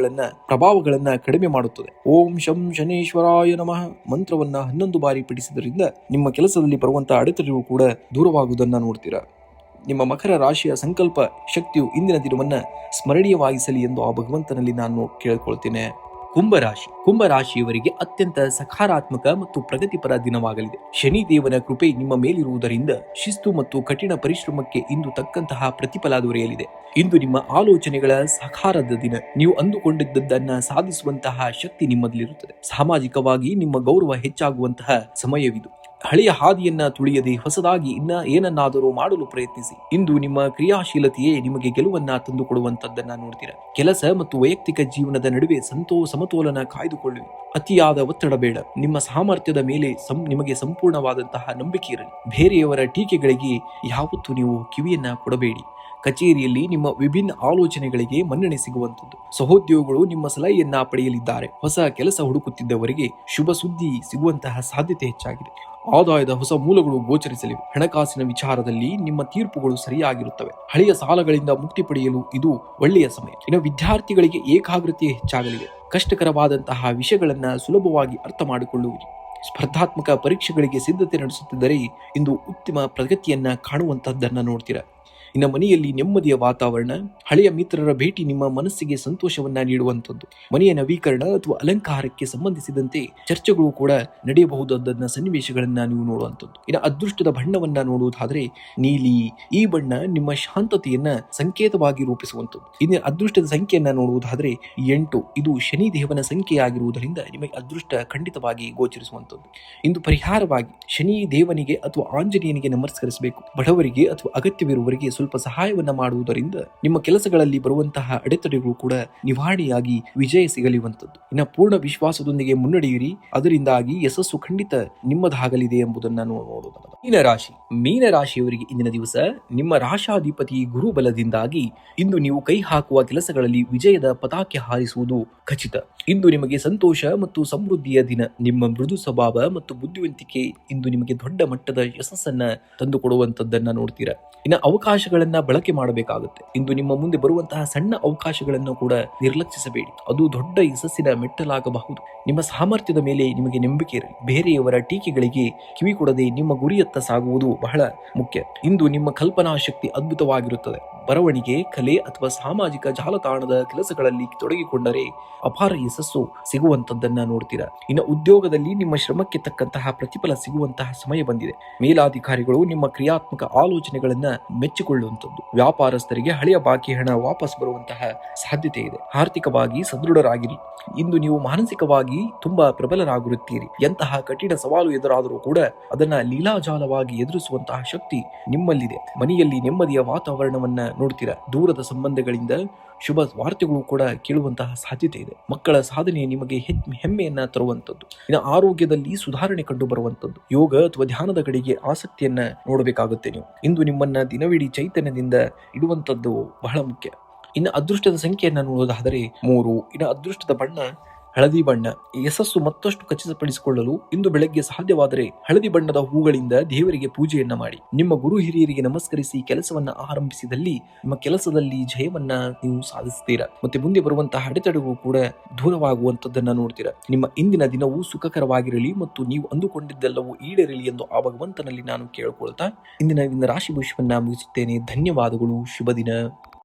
S1: ಪ್ರಭಾವಗಳನ್ನ ಕಡಿಮೆ ಮಾಡುತ್ತದೆ. ಓಂ ಶಂ ಶನೇಶ್ವರಾಯ ನಮಃ ಮಂತ್ರವನ್ನ 11 ಬಾರಿ ಪಠಿಸಿದ್ರಿಂದ ನಿಮ್ಮ ಕೆಲಸದಲ್ಲಿ ಬರುವಂತಹ ಅಡೆತಡೆಗಳು ಕೂಡ ದೂರವಾಗುವುದನ್ನ ನೋಡ್ತೀರಾ. ನಿಮ್ಮ ಮಕರ ರಾಶಿಯ ಸಂಕಲ್ಪ ಶಕ್ತಿಯು ಇಂದಿನ ದಿನವನ್ನ ಸ್ಮರಣೀಯವಾಗಿಸಲಿ ಎಂದು ಆ ಭಗವಂತನಲ್ಲಿ ನಾನು ಕೇಳಿಕೊಳ್ತೇನೆ. ಕುಂಭರಾಶಿಯವರಿಗೆ ಅತ್ಯಂತ ಸಕಾರಾತ್ಮಕ ಮತ್ತು ಪ್ರಗತಿಪರ ದಿನವಾಗಲಿದೆ. ಶನಿ ದೇವನ ಕೃಪೆ ನಿಮ್ಮ ಮೇಲಿರುವುದರಿಂದ ಶಿಸ್ತು ಮತ್ತು ಕಠಿಣ ಪರಿಶ್ರಮಕ್ಕೆ ಇಂದು ತಕ್ಕಂತಹ ಪ್ರತಿಫಲ ದೊರೆಯಲಿದೆ. ಇಂದು ನಿಮ್ಮ ಆಲೋಚನೆಗಳ ಸಕಾರದ ದಿನ. ನೀವು ಅಂದುಕೊಂಡಿದ್ದನ್ನ ಸಾಧಿಸುವಂತಹ ಶಕ್ತಿ ನಿಮ್ಮಲ್ಲಿರುತ್ತದೆ. ಸಾಮಾಜಿಕವಾಗಿ ನಿಮ್ಮ ಗೌರವ ಹೆಚ್ಚಾಗುವಂತಹ ಸಮಯವಿದು. ಹಳೆಯ ಹಾದಿಯನ್ನ ತುಳಿಯದೆ ಹೊಸದಾಗಿ ಏನನ್ನಾದರೂ ಮಾಡಲು ಪ್ರಯತ್ನಿಸಿ. ಇಂದು ನಿಮ್ಮ ಕ್ರಿಯಾಶೀಲತೆಯೇ ನಿಮಗೆ ಗೆಲುವನ್ನ ತಂದುಕೊಡುವಂತದ್ದನ್ನ ನೋಡ್ತೀರಾ. ಕೆಲಸ ಮತ್ತು ವೈಯಕ್ತಿಕ ಜೀವನದ ನಡುವೆ ಸಮತೋಲನ ಕಾಯ್ದುಕೊಳ್ಳಿ. ಅತಿಯಾದ ಒತ್ತಡ ಬೇಡ. ನಿಮ್ಮ ಸಾಮರ್ಥ್ಯದ ಮೇಲೆ ನಿಮಗೆ ಸಂಪೂರ್ಣವಾದಂತಹ ನಂಬಿಕೆ ಇರಲಿ. ಬೇರೆಯವರ ಟೀಕೆಗಳಿಗೆ ಯಾವತ್ತೂ ನೀವು ಕಿವಿಯನ್ನ ಕೊಡಬೇಡಿ. ಕಚೇರಿಯಲ್ಲಿ ನಿಮ್ಮ ವಿಭಿನ್ನ ಆಲೋಚನೆಗಳಿಗೆ ಮನ್ನಣೆ ಸಿಗುವಂಥದ್ದು. ಸಹೋದ್ಯೋಗಿಗಳು ನಿಮ್ಮ ಸಲಹೆಯನ್ನ ಪಡೆಯಲಿದ್ದಾರೆ. ಹೊಸ ಕೆಲಸ ಹುಡುಕುತ್ತಿದ್ದವರಿಗೆ ಶುಭ ಸುದ್ದಿ ಸಿಗುವಂತಹ ಸಾಧ್ಯತೆ ಹೆಚ್ಚಾಗಿದೆ. ಆದಾಯದ ಹೊಸ ಮೂಲಗಳು ಗೋಚರಿಸಲಿವೆ. ಹಣಕಾಸಿನ ವಿಚಾರದಲ್ಲಿ ನಿಮ್ಮ ತೀರ್ಪುಗಳು ಸರಿಯಾಗಿರುತ್ತವೆ. ಹಳೆಯ ಸಾಲಗಳಿಂದ ಮುಕ್ತಿ ಪಡೆಯಲು ಇದು ಒಳ್ಳೆಯ ಸಮಯ. ಇನ್ನು ವಿದ್ಯಾರ್ಥಿಗಳಿಗೆ ಏಕಾಗ್ರತೆ ಹೆಚ್ಚಾಗಲಿದೆ. ಕಷ್ಟಕರವಾದಂತಹ ವಿಷಯಗಳನ್ನ ಸುಲಭವಾಗಿ ಅರ್ಥ ಮಾಡಿಕೊಳ್ಳುವಿರಿ. ಸ್ಪರ್ಧಾತ್ಮಕ ಪರೀಕ್ಷೆಗಳಿಗೆ ಸಿದ್ಧತೆ ನಡೆಸುತ್ತಿದ್ದರೆ ಇಂದು ಉತ್ತಮ ಪ್ರಗತಿಯನ್ನ ಕಾಣುವಂತಹದ್ದನ್ನ ನೋಡ್ತೀರಾ. ಇನ್ನು ಮನೆಯಲ್ಲಿ ನೆಮ್ಮದಿಯ ವಾತಾವರಣ. ಹಳೆಯ ಮಿತ್ರರ ಭೇಟಿ ನಿಮ್ಮ ಮನಸ್ಸಿಗೆ ಸಂತೋಷವನ್ನ ನೀಡುವಂಥದ್ದು. ಮನೆಯ ನವೀಕರಣ ಅಥವಾ ಅಲಂಕಾರಕ್ಕೆ ಸಂಬಂಧಿಸಿದಂತೆ ಚರ್ಚೆಗಳು ಕೂಡ ನಡೆಯಬಹುದಾದ ಸನ್ನಿವೇಶಗಳನ್ನ ನೀವು ನೋಡುವಂಥದ್ದು. ಇನ್ನು ಅದೃಷ್ಟದ ಬಣ್ಣವನ್ನ ನೋಡುವುದಾದ್ರೆ ನೀಲಿ. ಈ ಬಣ್ಣ ನಿಮ್ಮ ಶಾಂತತೆಯನ್ನ ಸಂಕೇತವಾಗಿ ರೂಪಿಸುವಂಥದ್ದು. ಇನ್ನು ಅದೃಷ್ಟದ ಸಂಖ್ಯೆಯನ್ನ ನೋಡುವುದಾದ್ರೆ 8. ಇದು ಶನಿ ದೇವನ ಸಂಖ್ಯೆಯಾಗಿರುವುದರಿಂದ ನಿಮಗೆ ಅದೃಷ್ಟ ಖಂಡಿತವಾಗಿ ಗೋಚರಿಸುವಂಥದ್ದು. ಇಂದು ಪರಿಹಾರವಾಗಿ ಶನಿ ದೇವನಿಗೆ ಅಥವಾ ಆಂಜನೇಯನಿಗೆ ನಮಸ್ಕರಿಸಬೇಕು. ಬಡವರಿಗೆ ಅಥವಾ ಅಗತ್ಯವಿರುವವರಿಗೆ ಸ್ವಲ್ಪ ಸಹಾಯವನ್ನ ಮಾಡುವುದರಿಂದ ನಿಮ್ಮ ಕೆಲಸಗಳಲ್ಲಿ ಬರುವಂತಹ ಅಡೆತಡೆಗಳು ಕೂಡ ನಿವಾರಣೆಯಾಗಿ ವಿಜಯ ಸಿಗಲಿರುವಂತದ್ದು. ಇನ್ನು ಪೂರ್ಣ ವಿಶ್ವಾಸದೊಂದಿಗೆ ಮುನ್ನಡೆಯಿರಿ. ಅದರಿಂದಾಗಿ ಯಶಸ್ಸು ಖಂಡಿತ ನಿಮ್ಮದಾಗಲಿದೆ ಎಂಬುದನ್ನು ನೋಡೋಣ. ಮೀನರಾಶಿಯವರಿಗೆ ಇಂದಿನ ದಿವಸ ನಿಮ್ಮ ರಾಶಾಧಿಪತಿ ಗುರು ಬಲದಿಂದಾಗಿ ಇಂದು ನೀವು ಕೈ ಹಾಕುವ ಕೆಲಸಗಳಲ್ಲಿ ವಿಜಯದ ಪತಾಕೆ ಹಾರಿಸುವುದು ಖಚಿತ. ಇಂದು ನಿಮಗೆ ಸಂತೋಷ ಮತ್ತು ಸಮೃದ್ಧಿಯ ದಿನ. ನಿಮ್ಮ ಮೃದು ಸ್ವಭಾವ ಮತ್ತು ಬುದ್ಧಿವಂತಿಕೆ ಇಂದು ನಿಮಗೆ ದೊಡ್ಡ ಮಟ್ಟದ ಯಶಸ್ಸನ್ನ ತಂದುಕೊಡುವಂತದ್ದನ್ನ ನೋಡ್ತೀರಾ. ಇನ್ನು ಅವಕಾಶಗಳನ್ನ ಬಳಕೆ ಮಾಡಬೇಕಾಗುತ್ತೆ. ಇಂದು ನಿಮ್ಮ ಮುಂದೆ ಬರುವಂತಹ ಸಣ್ಣ ಅವಕಾಶಗಳನ್ನು ಕೂಡ ನಿರ್ಲಕ್ಷಿಸಬೇಡಿ. ಅದು ದೊಡ್ಡ ಯಶಸ್ಸಿನ ಮೆಟ್ಟಲಾಗಬಹುದು. ನಿಮ್ಮ ಸಾಮರ್ಥ್ಯದ ಮೇಲೆ ನಿಮಗೆ ನಂಬಿಕೆ ಇರಲಿ. ಬೇರೆಯವರ ಟೀಕೆಗಳಿಗೆ ಕಿವಿ ಕೊಡದೆ ನಿಮ್ಮ ಗುರಿಯತ್ತ ಸಾಗುವುದು ಬಹಳ ಮುಖ್ಯ. ಇಂದು ನಿಮ್ಮ ಕಲ್ಪನಾ ಶಕ್ತಿ ಅದ್ಭುತವಾಗಿರುತ್ತದೆ. ಬರವಣಿಗೆ, ಕಲೆ ಅಥವಾ ಸಾಮಾಜಿಕ ಜಾಲತಾಣದ ಕೆಲಸಗಳಲ್ಲಿ ತೊಡಗಿಕೊಂಡರೆ ಅಪಾರ ಯಶಸ್ಸು ಸಿಗುವಂತದ್ದನ್ನ ನೋಡ್ತೀರಾ. ಇನ್ನು ಉದ್ಯೋಗದಲ್ಲಿ ನಿಮ್ಮ ಶ್ರಮಕ್ಕೆ ತಕ್ಕಂತಹ ಪ್ರತಿಫಲ ಸಿಗುವಂತಹ ಸಮಯ ಬಂದಿದೆ. ಮೇಲಾಧಿಕಾರಿಗಳು ನಿಮ್ಮ ಕ್ರಿಯಾತ್ಮಕ ಆಲೋಚನೆಗಳನ್ನ ಮೆಚ್ಚಿಕೊಳ್ಳುವಂಥದ್ದು. ವ್ಯಾಪಾರಸ್ಥರಿಗೆ ಹಳೆಯ ಬಾಕಿ ಹಣ ವಾಪಸ್ ಬರುವಂತಹ ಸಾಧ್ಯತೆ ಇದೆ. ಆರ್ಥಿಕವಾಗಿ ಸದೃಢರಾಗಿರಿ. ಇಂದು ನೀವು ಮಾನಸಿಕವಾಗಿ ತುಂಬಾ ಪ್ರಬಲರಾಗಿರುತ್ತೀರಿ. ಎಂತಹ ಕಠಿಣ ಸವಾಲು ಎದುರಾದರೂ ಕೂಡ ಅದನ್ನ ಲೀಲಾಜಾಲವಾಗಿ ಎದುರಿಸುವಂತಹ ಶಕ್ತಿ ನಿಮ್ಮಲ್ಲಿದೆ. ಮನೆಯಲ್ಲಿ ನೆಮ್ಮದಿಯ ವಾತಾವರಣವನ್ನ ನೋಡ್ತೀರಾ. ದೂರದ ಸಂಬಂಧಗಳಿಂದ ಶುಭ ವಾರ್ತೆಗಳು ಕೂಡ ಕೇಳುವಂತಹ ಸಾಧ್ಯತೆ ಇದೆ. ಮಕ್ಕಳ ಸಾಧನೆ ನಿಮಗೆ ಹೆಮ್ಮೆಯನ್ನ ತರುವಂತದ್ದು. ಇನ್ನು ಆರೋಗ್ಯದಲ್ಲಿ ಸುಧಾರಣೆ ಕಂಡು ಬರುವಂತದ್ದು. ಯೋಗ ಅಥವಾ ಧ್ಯಾನದ ಕಡೆಗೆ ಆಸಕ್ತಿಯನ್ನ ನೋಡಬೇಕಾಗುತ್ತೆ ನೀವು. ಇಂದು ನಿಮ್ಮನ್ನ ದಿನವಿಡೀ ಚೈತನ್ಯದಿಂದ ಇಡುವಂತದ್ದು ಬಹಳ ಮುಖ್ಯ. ಇನ್ನು ಅದೃಷ್ಟದ ಸಂಖ್ಯೆಯನ್ನ ನೋಡೋದಾದರೆ 3. ಇನ್ನು ಅದೃಷ್ಟದ ಬಣ್ಣ ಹಳದಿ ಬಣ್ಣ. ಯಶಸ್ಸು ಮತ್ತಷ್ಟು ಖಚಿತಪಡಿಸಿಕೊಳ್ಳಲು ಇಂದು ಬೆಳಗ್ಗೆ ಸಾಧ್ಯವಾದರೆ ಹಳದಿ ಬಣ್ಣದ ಹೂಗಳಿಂದ ದೇವರಿಗೆ ಪೂಜೆಯನ್ನ ಮಾಡಿ. ನಿಮ್ಮ ಗುರು ಹಿರಿಯರಿಗೆ ನಮಸ್ಕರಿಸಿ ಕೆಲಸವನ್ನ ಆರಂಭಿಸಿದಲ್ಲಿ ನಿಮ್ಮ ಕೆಲಸದಲ್ಲಿ ಜಯವನ್ನ ನೀವು ಸಾಧಿಸ್ತೀರಾ. ಮತ್ತೆ ಮುಂದೆ ಬರುವಂತಹ ಅಡೆತಡೆಗಳು ಕೂಡ ದೂರವಾಗುವಂತದ್ದನ್ನ ನೋಡ್ತೀರಾ. ನಿಮ್ಮ ಇಂದಿನ ದಿನವೂ ಸುಖಕರವಾಗಿರಲಿ ಮತ್ತು ನೀವು ಅಂದುಕೊಂಡಿದ್ದೆಲ್ಲವೂ ಈಡೇರಲಿ ಎಂದು ಆ ಭಗವಂತನಲ್ಲಿ ನಾನು ಕೇಳಿಕೊಳ್ತಾ ಇಂದಿನ ರಾಶಿ ಭವಿಷ್ಯವನ್ನ ಮುಗಿಸುತ್ತೇನೆ. ಧನ್ಯವಾದಗಳು. ಶುಭ ದಿನ.